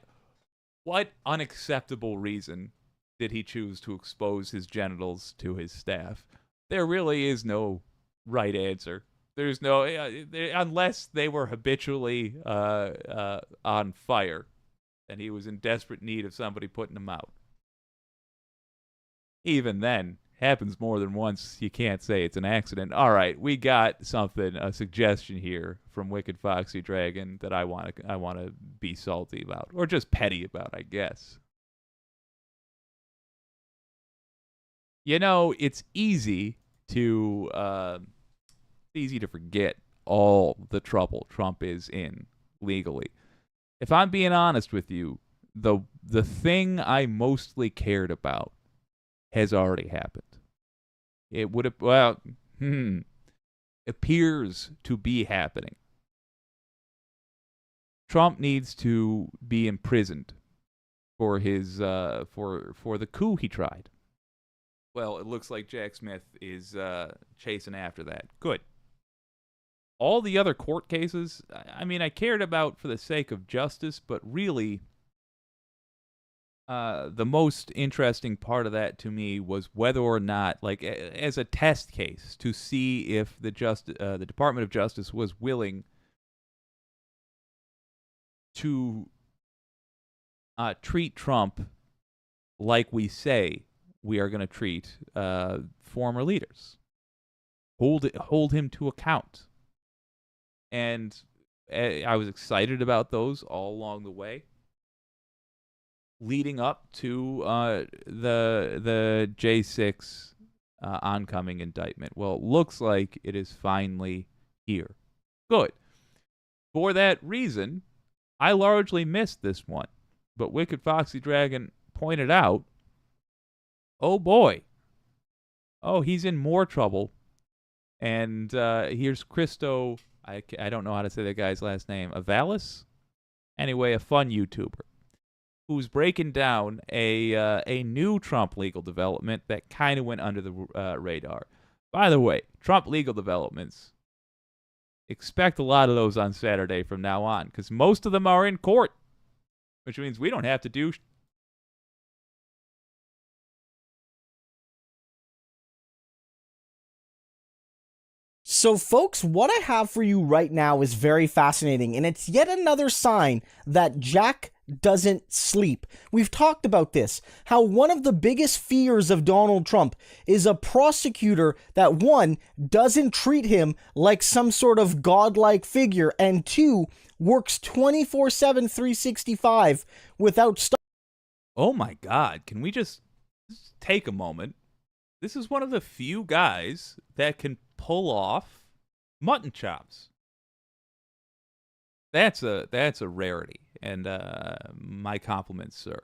unacceptable reason did he choose to expose his genitals to his staff. There really is no right answer. There's no, unless they were habitually on fire, and he was in desperate need of somebody putting them out. Even then, happens more than once. You can't say it's an accident. All right, we got something, a suggestion here from Wicked Foxy Dragon that I want to be salty about, or just petty about, I guess. You know, it's easy to forget all the trouble Trump is in legally. If I'm being honest with you, the thing I mostly cared about has already happened. It would have, appears to be happening. Trump needs to be imprisoned for his for the coup he tried. Well, it looks like Jack Smith is chasing after that. Good. All the other court cases, I mean, I cared about for the sake of justice, but really, the most interesting part of that to me was whether or not, like, as a test case, to see if the Department of Justice was willing to treat Trump like we say we are going to treat former leaders. Hold him to account. And I was excited about those all along the way, leading up to the J6 oncoming indictment. Well, it looks like it is finally here. Good. For that reason, I largely missed this one. But Wicked Foxy Dragon pointed out, oh boy, oh, he's in more trouble. And here's Christo, I don't know how to say that guy's last name, Avalis? Anyway, a fun YouTuber who's breaking down a new Trump legal development that kind of went under the radar. By the way, Trump legal developments, expect a lot of those on Saturday from now on, because most of them are in court, which means we don't have to do So, folks, what I have for you right now is very fascinating, and it's yet another sign that Jack doesn't sleep. We've talked about this, how one of the biggest fears of Donald Trump is a prosecutor that, one, doesn't treat him like some sort of godlike figure, and two, works 24/7, 365 without stop. Oh my God, can we just take a moment? This is one of the few guys that can pull off mutton chops. That's a rarity, and my compliments, sir.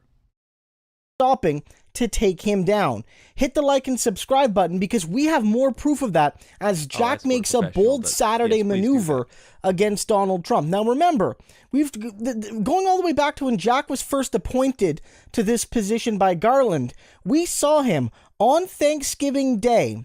Stopping to take him down. Hit the like and subscribe button because we have more proof of that as Jack makes a bold Saturday maneuver against Donald Trump. Now remember, going all the way back to when Jack was first appointed to this position by Garland, we saw him on Thanksgiving Day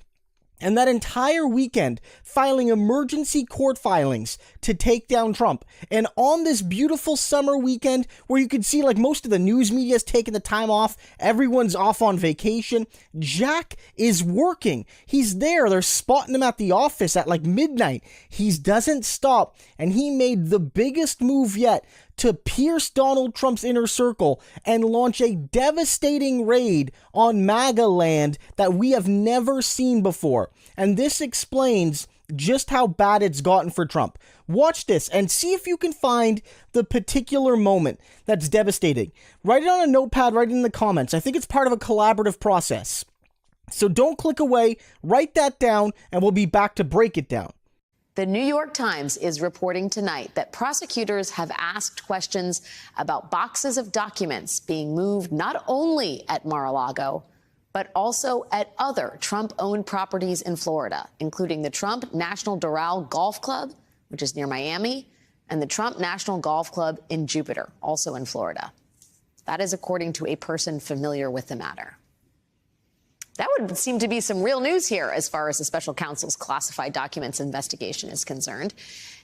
and that entire weekend filing emergency court filings to take down Trump. And on this beautiful summer weekend where you could see like most of the news media is taking the time off, everyone's off on vacation, Jack is working. He's there. They're spotting him at the office at like midnight. He doesn't stop, and he made the biggest move yet to pierce Donald Trump's inner circle and launch a devastating raid on MAGA land that we have never seen before. And this explains just how bad it's gotten for Trump. Watch this and see if you can find the particular moment that's devastating. Write it on a notepad, write it in the comments. I think it's part of a collaborative process. So don't click away, write that down, and we'll be back to break it down. The New York Times is reporting tonight that prosecutors have asked questions about boxes of documents being moved not only at Mar-a-Lago, but also at other Trump-owned properties in Florida, including the Trump National Doral Golf Club, which is near Miami, and the Trump National Golf Club in Jupiter, also in Florida. That is according to a person familiar with the matter. That would seem to be some real news here as far as the special counsel's classified documents investigation is concerned.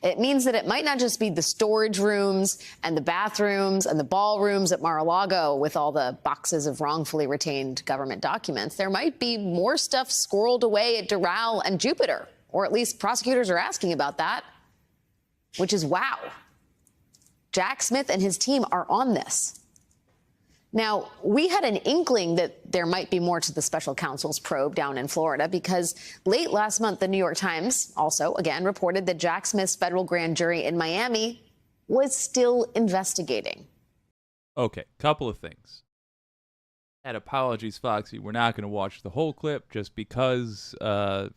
It means that it might not just be the storage rooms and the bathrooms and the ballrooms at Mar-a-Lago with all the boxes of wrongfully retained government documents. There might be more stuff squirreled away at Doral and Jupiter, or at least prosecutors are asking about that, which is wow. Jack Smith and his team are on this. Now, we had an inkling that there might be more to the special counsel's probe down in Florida because late last month, the New York Times also, again, reported that Jack Smith's federal grand jury in Miami was still investigating. Okay, couple of things. And apologies, Foxy. We're not going to watch the whole clip just because I'm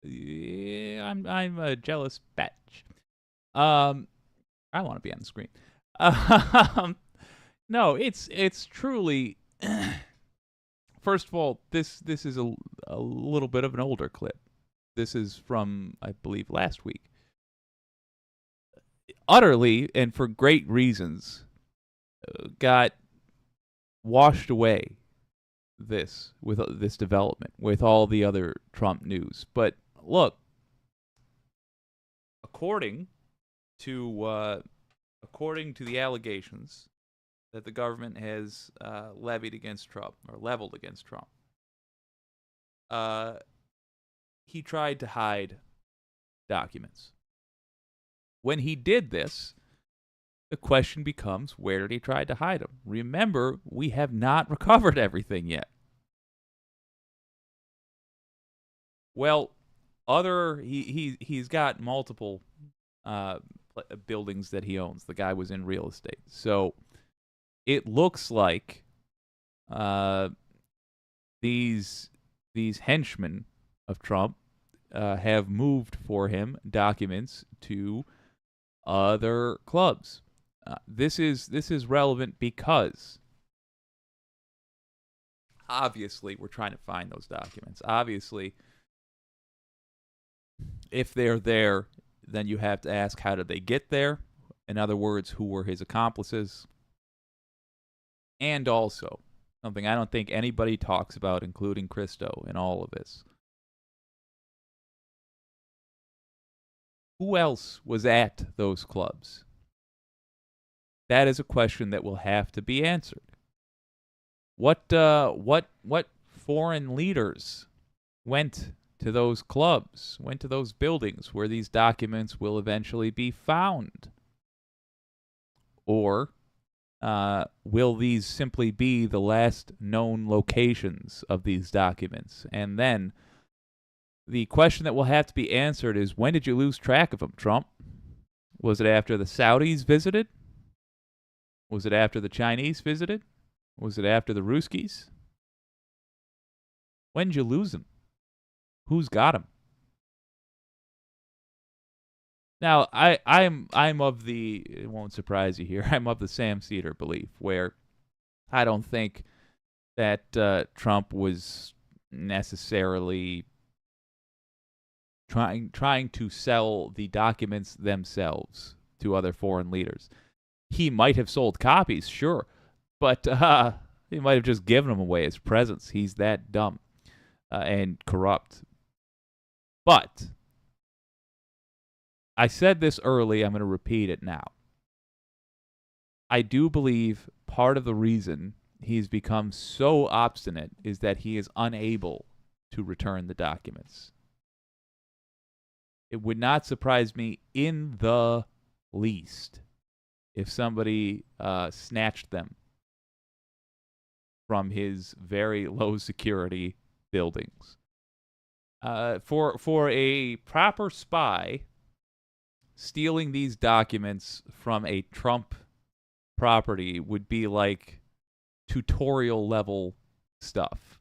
a jealous bitch. I want to be on the screen. No, it's truly. First of all, this is a little bit of an older clip. This is from, I believe, last week. Utterly, and for great reasons, got washed away. With this development, with all the other Trump news. But look, according to the allegations that the government has levied against Trump, or leveled against Trump, he tried to hide documents. When he did this, the question becomes, where did he try to hide them? Remember, we have not recovered everything yet. Well, he's got multiple buildings that he owns. The guy was in real estate. So it looks like these henchmen of Trump have moved for him documents to other clubs. This is relevant because obviously we're trying to find those documents. Obviously, if they're there, then you have to ask, how did they get there? In other words, who were his accomplices? And also, something I don't think anybody talks about, including Christo, in all of this. Who else was at those clubs? That is a question that will have to be answered. What foreign leaders went to those clubs, went to those buildings where these documents will eventually be found? Or will these simply be the last known locations of these documents? And then the question that will have to be answered is, when did you lose track of them, Trump? Was it after the Saudis visited? Was it after the Chinese visited? Was it after the Ruskies? When did you lose them? Who's got them? Now, I'm of the, it won't surprise you here, I'm of the Sam Cedar belief, where I don't think that Trump was necessarily trying to sell the documents themselves to other foreign leaders. He might have sold copies, sure, but he might have just given them away as presents. He's that dumb and corrupt. But I said this early, I'm going to repeat it now. I do believe part of the reason he's become so obstinate is that he is unable to return the documents. It would not surprise me in the least if somebody snatched them from his very low security buildings. For a proper spy, stealing these documents from a Trump property would be like tutorial level stuff.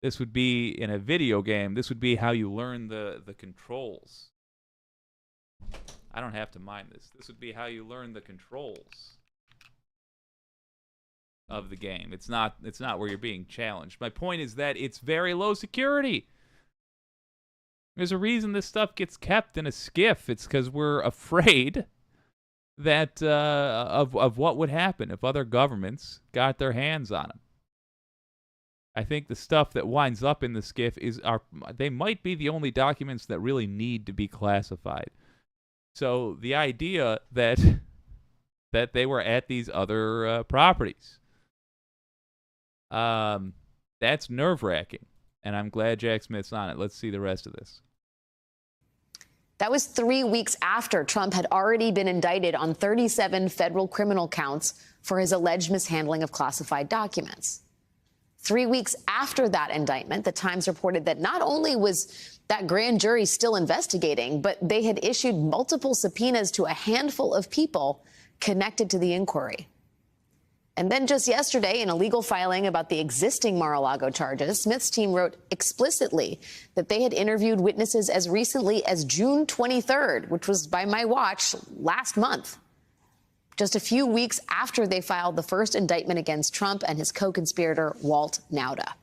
This would be in a video game. This would be how you learn the controls. I don't have to mind this. This would be how you learn the controls of the game. It's not where you're being challenged. My point is that it's very low security. There's a reason this stuff gets kept in a skiff. It's because we're afraid that of what would happen if other governments got their hands on them. I think the stuff that winds up in the SCIF they might be the only documents that really need to be classified. So the idea that they were at these other properties, that's nerve-wracking, and I'm glad Jack Smith's on it. Let's see the rest of this. That was 3 weeks after Trump had already been indicted on 37 federal criminal counts for his alleged mishandling of classified documents. 3 weeks after that indictment, the Times reported that not only was that grand jury still investigating, but they had issued multiple subpoenas to a handful of people connected to the inquiry. And then just yesterday, in a legal filing about the existing Mar-a-Lago charges, Smith's team wrote explicitly that they had interviewed witnesses as recently as June 23rd, which was by my watch last month, just a few weeks after they filed the first indictment against Trump and his co-conspirator, Walt Nauta.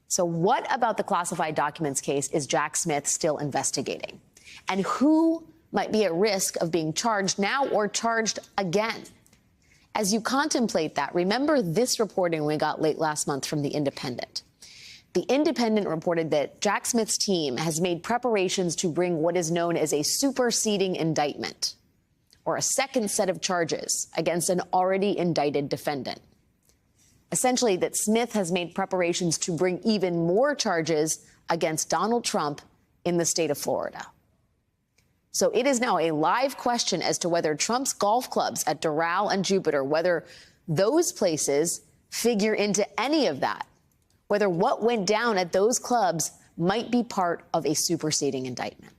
So what about the classified documents case is Jack Smith still investigating? And who might be at risk of being charged now or charged again? As you contemplate that, remember this reporting we got late last month from The Independent. The Independent reported that Jack Smith's team has made preparations to bring what is known as a superseding indictment, or a second set of charges against an already indicted defendant. Essentially, that Smith has made preparations to bring even more charges against Donald Trump in the state of Florida. So it is now a live question as to whether Trump's golf clubs at Doral and Jupiter, whether those places figure into any of that, whether what went down at those clubs might be part of a superseding indictment.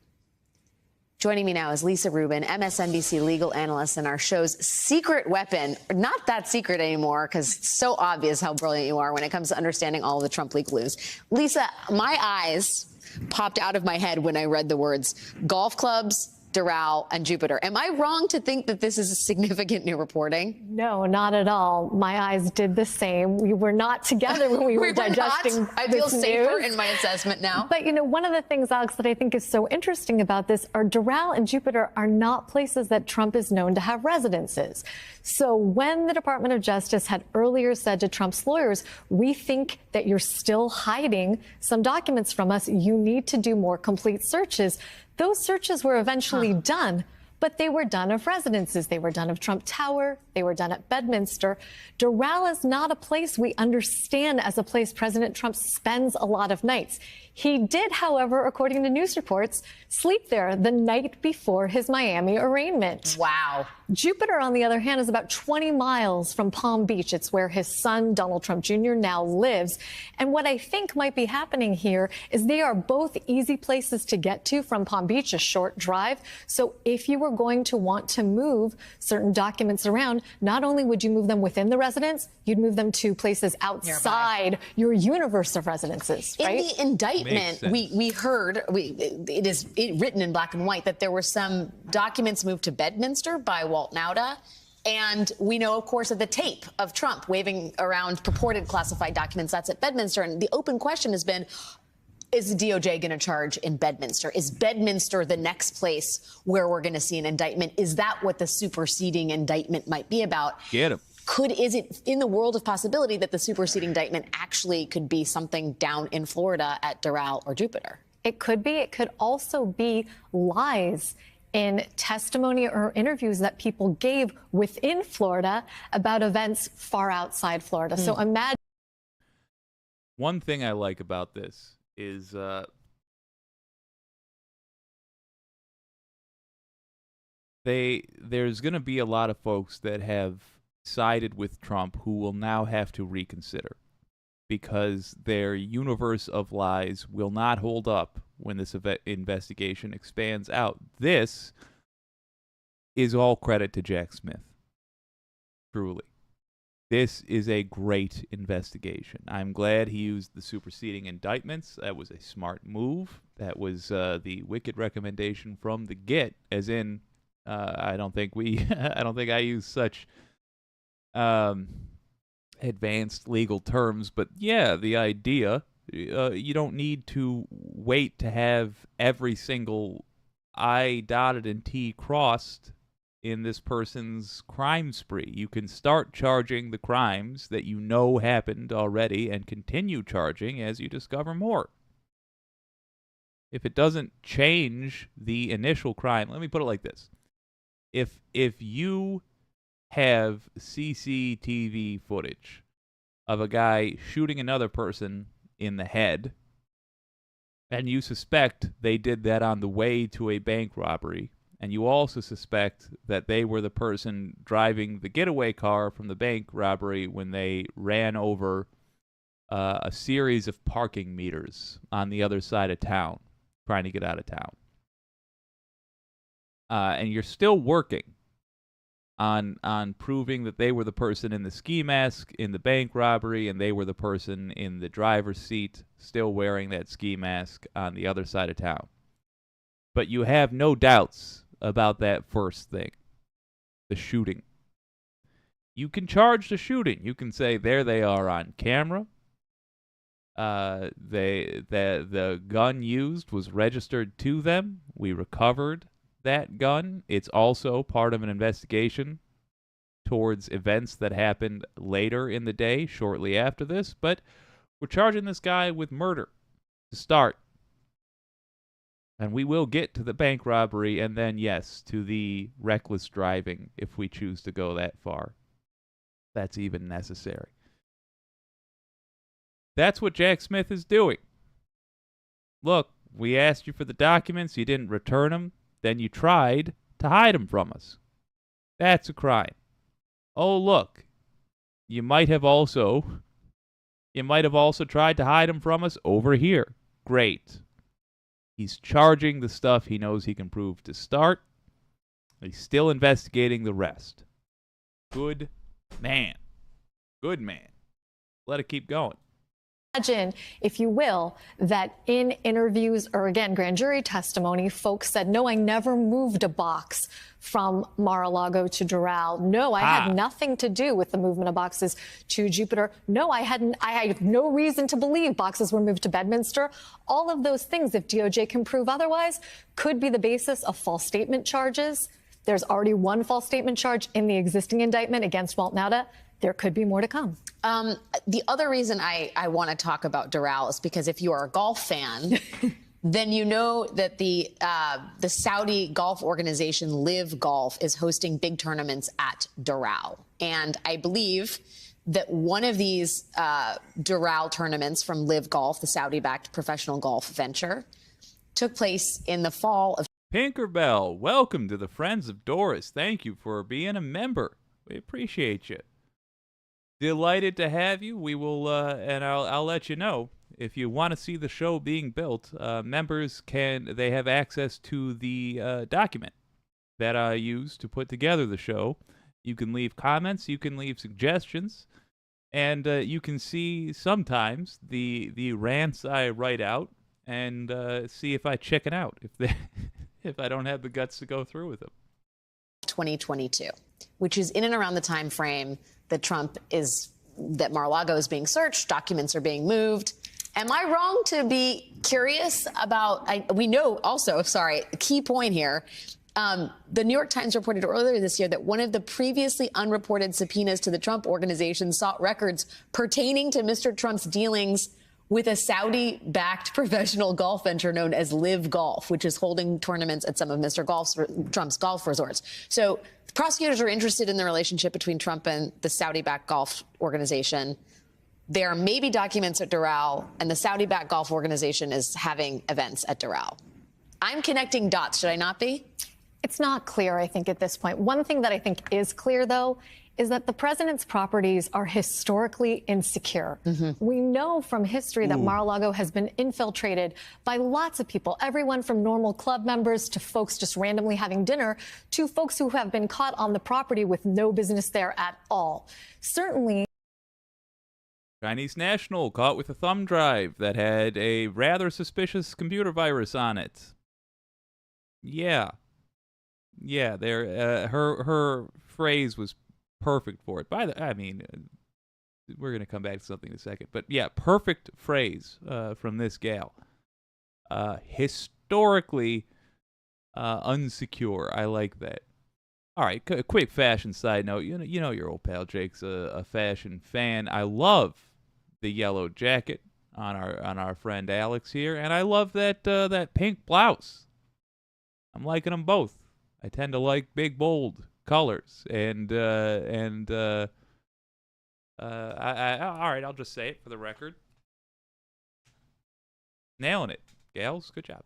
Joining me now is Lisa Rubin, MSNBC legal analyst, and our show's secret weapon. Not that secret anymore, because it's so obvious how brilliant you are when it comes to understanding all of the Trump legal news. Lisa, my eyes popped out of my head when I read the words golf clubs, Doral, and Jupiter. Am I wrong to think that this is a significant new reporting? No, not at all. My eyes did the same. We were not together when we were digesting I feel this safer news. in my assessment now. But, you know, one of the things, Alex, that I think is so interesting about this are Doral and Jupiter are not places that Trump is known to have residences. So when the Department of Justice had earlier said to Trump's lawyers, we think that you're still hiding some documents from us, you need to do more complete searches. Those searches were eventually done, but they were done of residences. They were done of Trump Tower. They were done at Bedminster. Doral is not a place we understand as a place President Trump spends a lot of nights. He did, however, according to news reports, sleep there the night before his Miami arraignment. Wow. Jupiter, on the other hand, is about 20 miles from Palm Beach. It's where his son, Donald Trump Jr., now lives. And what I think might be happening here is they are both easy places to get to from Palm Beach, a short drive. So if you were going to want to move certain documents around, not only would you move them within the residence, you'd move them to places outside your universe of residences, right? In the indictment, we heard, it is written in black and white, that there were some documents moved to Bedminster by Walt Nauta. And we know, of course, of the tape of Trump waving around purported classified documents. That's at Bedminster. And the open question has been, is the DOJ going to charge in Bedminster? Is Bedminster the next place where we're going to see an indictment? Is that what the superseding indictment might be about? Get him. Is it in the world of possibility that the superseding indictment actually could be something down in Florida at Doral or Jupiter? It could be. It could also be lies in testimony or interviews that people gave within Florida about events far outside Florida. So imagine. One thing I like about this is there's going to be a lot of folks that have sided with Trump who will now have to reconsider, because their universe of lies will not hold up when this investigation expands out. This is all credit to Jack Smith. Truly. This is a great investigation. I'm glad he used the superseding indictments. That was a smart move. That was the wicked recommendation from the get, as in, I don't think I use such advanced legal terms, but yeah, the idea, you don't need to wait to have every single I dotted and T crossed in this person's crime spree. You can start charging the crimes that you know happened already and continue charging as you discover more. If it doesn't change the initial crime, let me put it like this. If you have CCTV footage of a guy shooting another person in the head, and you suspect they did that on the way to a bank robbery, and you also suspect that they were the person driving the getaway car from the bank robbery when they ran over a series of parking meters on the other side of town, trying to get out of town. And you're still working on proving that they were the person in the ski mask in the bank robbery and they were the person in the driver's seat still wearing that ski mask on the other side of town. But you have no doubts about that first thing, the shooting. You can charge the shooting. You can say, there they are on camera. The gun used was registered to them. We recovered that gun. It's also part of an investigation towards events that happened later in the day, shortly after this. But we're charging this guy with murder to start. And we will get to the bank robbery and then, yes, to the reckless driving if we choose to go that far. That's even necessary. That's what Jack Smith is doing. Look, we asked you for the documents, you didn't return them, then you tried to hide them from us. That's a crime. Oh, look, you might have also tried to hide them from us over here. Great. He's charging the stuff he knows he can prove to start. He's still investigating the rest. Good man. Good man. Let it keep going. Imagine, if you will, that in interviews or, again, grand jury testimony, folks said, no, I never moved a box from Mar-a-Lago to Doral. No, I had nothing to do with the movement of boxes to Jupiter. No, I had no reason to believe boxes were moved to Bedminster. All of those things, if DOJ can prove otherwise, could be the basis of false statement charges. There's already one false statement charge in the existing indictment against Walt Nauta. There could be more to come. The other reason I want to talk about Doral is because if you are a golf fan, then you know that the Saudi golf organization Live Golf is hosting big tournaments at Doral. And I believe that one of these Doral tournaments from Live Golf, the Saudi-backed professional golf venture, took place in the fall of... Pinkerbell, welcome to the Friends of Doris. Thank you for being a member. We appreciate you. Delighted to have you. We will, and I'll let you know if you want to see the show being built. Members they have access to the document that I use to put together the show. You can leave comments, you can leave suggestions, and you can see sometimes the rants I write out and see if I chicken out if I don't have the guts to go through with them. 2022, which is in and around the time frame that that Mar-a-Lago is being searched, documents are being moved. Am I wrong to be curious about, we know also, a key point here, the New York Times reported earlier this year that one of the previously unreported subpoenas to the Trump Organization sought records pertaining to Mr. Trump's dealings with a Saudi-backed professional golf venture known as Live Golf, which is holding tournaments at some of Mr. Trump's golf resorts. So prosecutors are interested in the relationship between Trump and the Saudi-backed golf organization. There may be documents at Doral, and the Saudi-backed golf organization is having events at Doral. I'm connecting dots. Should I not be? It's not clear, I think, at this point. One thing that I think is clear, though, is that the president's properties are historically insecure. We know from history that Mar-a-Lago has been infiltrated by lots of people, everyone from normal club members to folks just randomly having dinner to folks who have been caught on the property with no business there at all. Certainly. Chinese national caught with a thumb drive that had a rather suspicious computer virus on it. Yeah, her phrase was perfect for it. We're going to come back to something in a second. But yeah, perfect phrase from this gal. Historically unsecure. I like that. All right, quick fashion side note. You know your old pal Jake's a fashion fan. I love the yellow jacket on our friend Alex here, and I love that pink blouse. I'm liking them both. I tend to like big, bold colors, and all right, I'll just say it for the record. Nailing it, gals. Good job.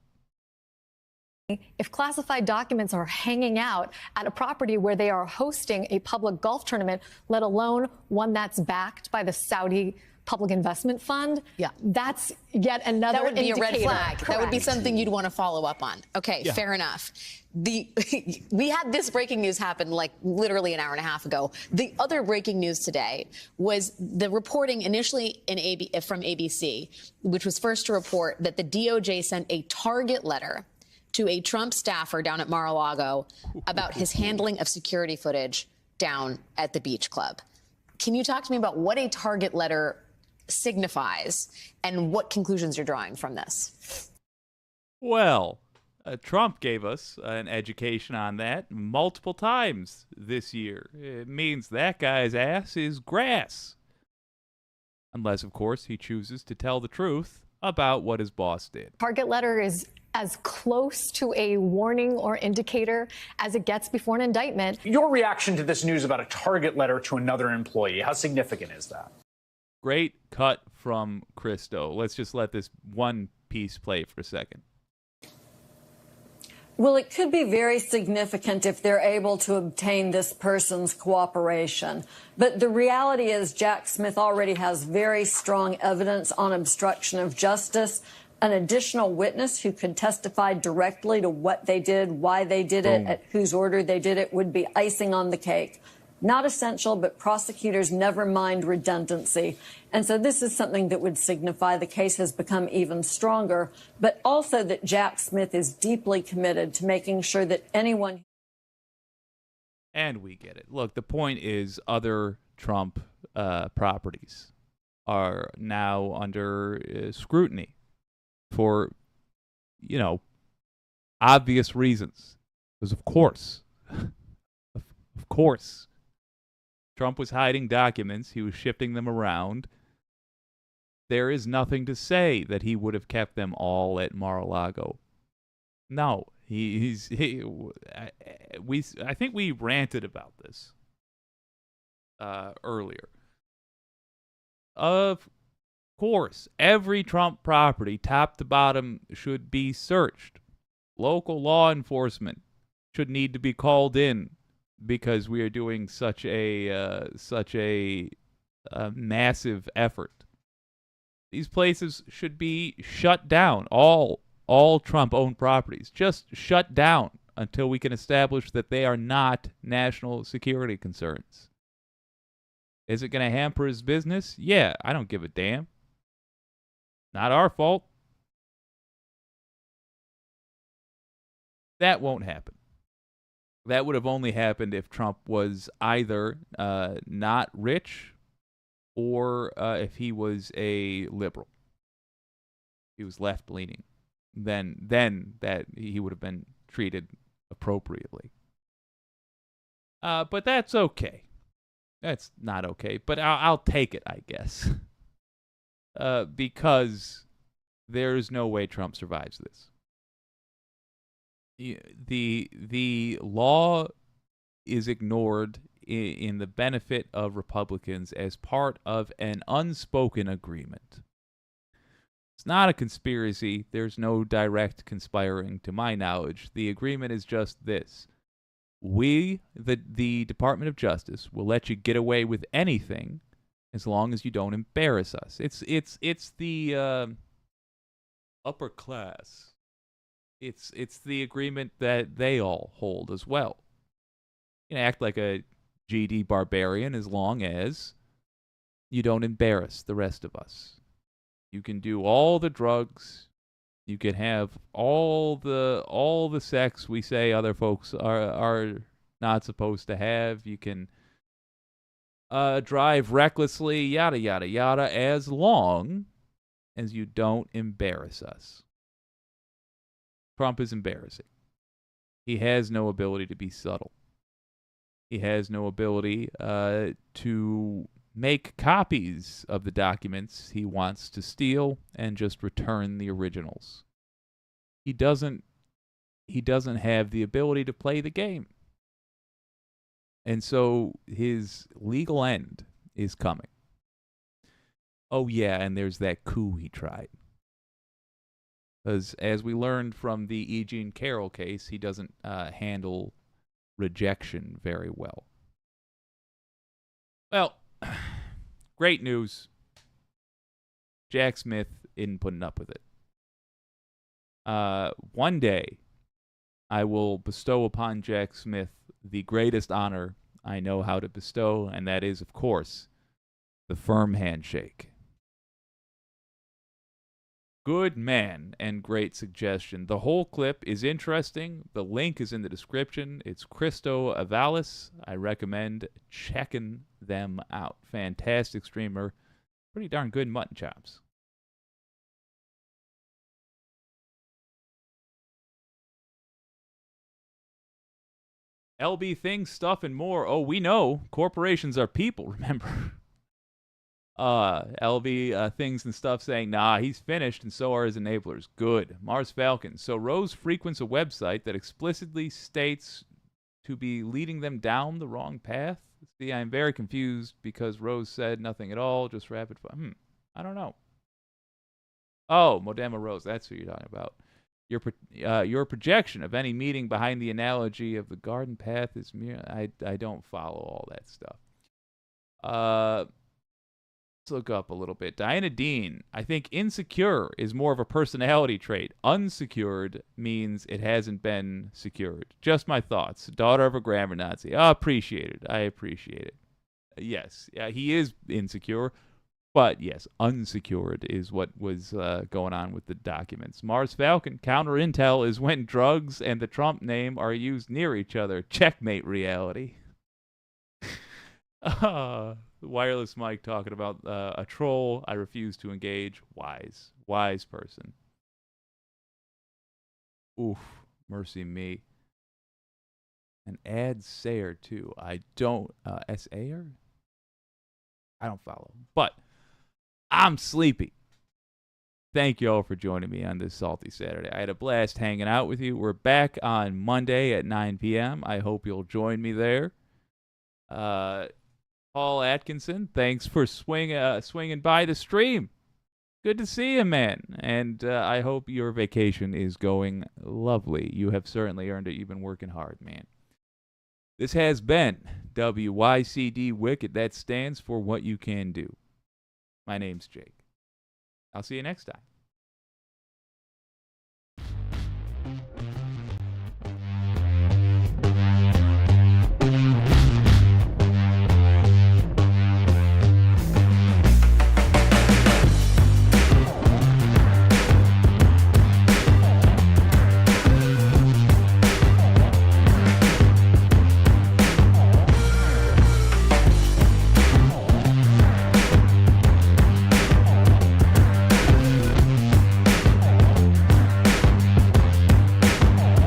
If classified documents are hanging out at a property where they are hosting a public golf tournament, let alone one that's backed by the Saudi Public Investment Fund, that's yet another That would be indicator. a red flag. Correct. That would be something you'd want to follow up on. Okay, fair enough. We had this breaking news happen like literally an hour and a half ago. The other breaking news today was the reporting initially from ABC, which was first to report that the DOJ sent a target letter to a Trump staffer down at Mar-a-Lago about his handling of security footage down at the beach club. Can you talk to me about what a target letter signifies and what conclusions you're drawing from this? Well, Trump gave us an education on that multiple times this year. It means that guy's ass is grass. Unless, of course, he chooses to tell the truth about what his boss did. Target letter is as close to a warning or indicator as it gets before an indictment. Your reaction to this news about a target letter to another employee, how significant is that? Great cut from Christo. Let's just let this one piece play for a second. Well, it could be very significant if they're able to obtain this person's cooperation. But the reality is Jack Smith already has very strong evidence on obstruction of justice. An additional witness who could testify directly to what they did, why they did it, at whose order they did it, would be icing on the cake. Not essential, but prosecutors never mind redundancy. And so this is something that would signify the case has become even stronger, but also that Jack Smith is deeply committed to making sure that anyone. And we get it. Look, the point is other Trump properties are now under scrutiny for, obvious reasons. Because of course, Trump was hiding documents. He was shifting them around. There is nothing to say that he would have kept them all at Mar-a-Lago. No, I think we ranted about this earlier. Of course, every Trump property, top to bottom, should be searched. Local law enforcement should need to be called in because we are doing such a massive effort. These places should be shut down. All Trump-owned properties just shut down until we can establish that they are not national security concerns. Is it going to hamper his business? Yeah, I don't give a damn. Not our fault. That won't happen. That would have only happened if Trump was either not rich or if he was a liberal. If he was left-leaning. Then that he would have been treated appropriately. But that's okay. That's not okay, but I'll take it, I guess. Because there's no way Trump survives this. The law is ignored in the benefit of Republicans as part of an unspoken agreement. It's not a conspiracy. There's no direct conspiring to my knowledge. The agreement is just this. We, the Department of Justice, will let you get away with anything as long as you don't embarrass us. It's the upper class. It's the agreement that they all hold as well. You can act like a GD barbarian as long as you don't embarrass the rest of us. You can do all the drugs. You can have all the sex we say other folks are not supposed to have. You can drive recklessly, yada, yada, yada, as long as you don't embarrass us. Trump is embarrassing. He has no ability to be subtle. He has no ability to make copies of the documents he wants to steal and just return the originals. He doesn't have the ability to play the game. And so his legal end is coming. Oh yeah, and there's that coup he tried. Because as we learned from the E. Jean Carroll case, he doesn't handle rejection very well. Well, great news. Jack Smith isn't putting up with it. One day, I will bestow upon Jack Smith the greatest honor I know how to bestow, and that is, of course, the firm handshake. Good man and great suggestion. The whole clip is interesting. The link is in the description. It's Christo Avalis. I recommend checking them out. Fantastic streamer. Pretty darn good mutton chops. LB things, stuff, and more. Oh, we know. Corporations are people, remember? LV things and stuff saying, nah, he's finished, and so are his enablers. Good. Mars Falcon. So Rose frequents a website that explicitly states to be leading them down the wrong path? See, I'm very confused because Rose said nothing at all, just rapid fire. I don't know. Oh, Modema Rose, that's who you're talking about. Your projection of any meaning behind the analogy of the garden path is mere. I don't follow all that stuff. Let's look up a little bit. Diana Dean, I think insecure is more of a personality trait. Unsecured means it hasn't been secured. Just my thoughts. Daughter of a grammar Nazi. I appreciate it. Yes, he is insecure. But yes, unsecured is what was going on with the documents. Mars Falcon, counter intel is when drugs and the Trump name are used near each other. Checkmate reality. Wireless Mike talking about a troll. I refuse to engage. Wise person. Oof, mercy me. And Ad Sayer too. I don't S-Ayer? I don't follow. But I'm sleepy. Thank you all for joining me on this Salty Saturday. I had a blast hanging out with you. We're back on Monday at 9 p.m. I hope you'll join me there. Paul Atkinson, thanks for swinging by the stream. Good to see you, man. And I hope your vacation is going lovely. You have certainly earned it. You've been working hard, man. This has been WYCD Wicked. That stands for What You Can Do. My name's Jake. I'll see you next time.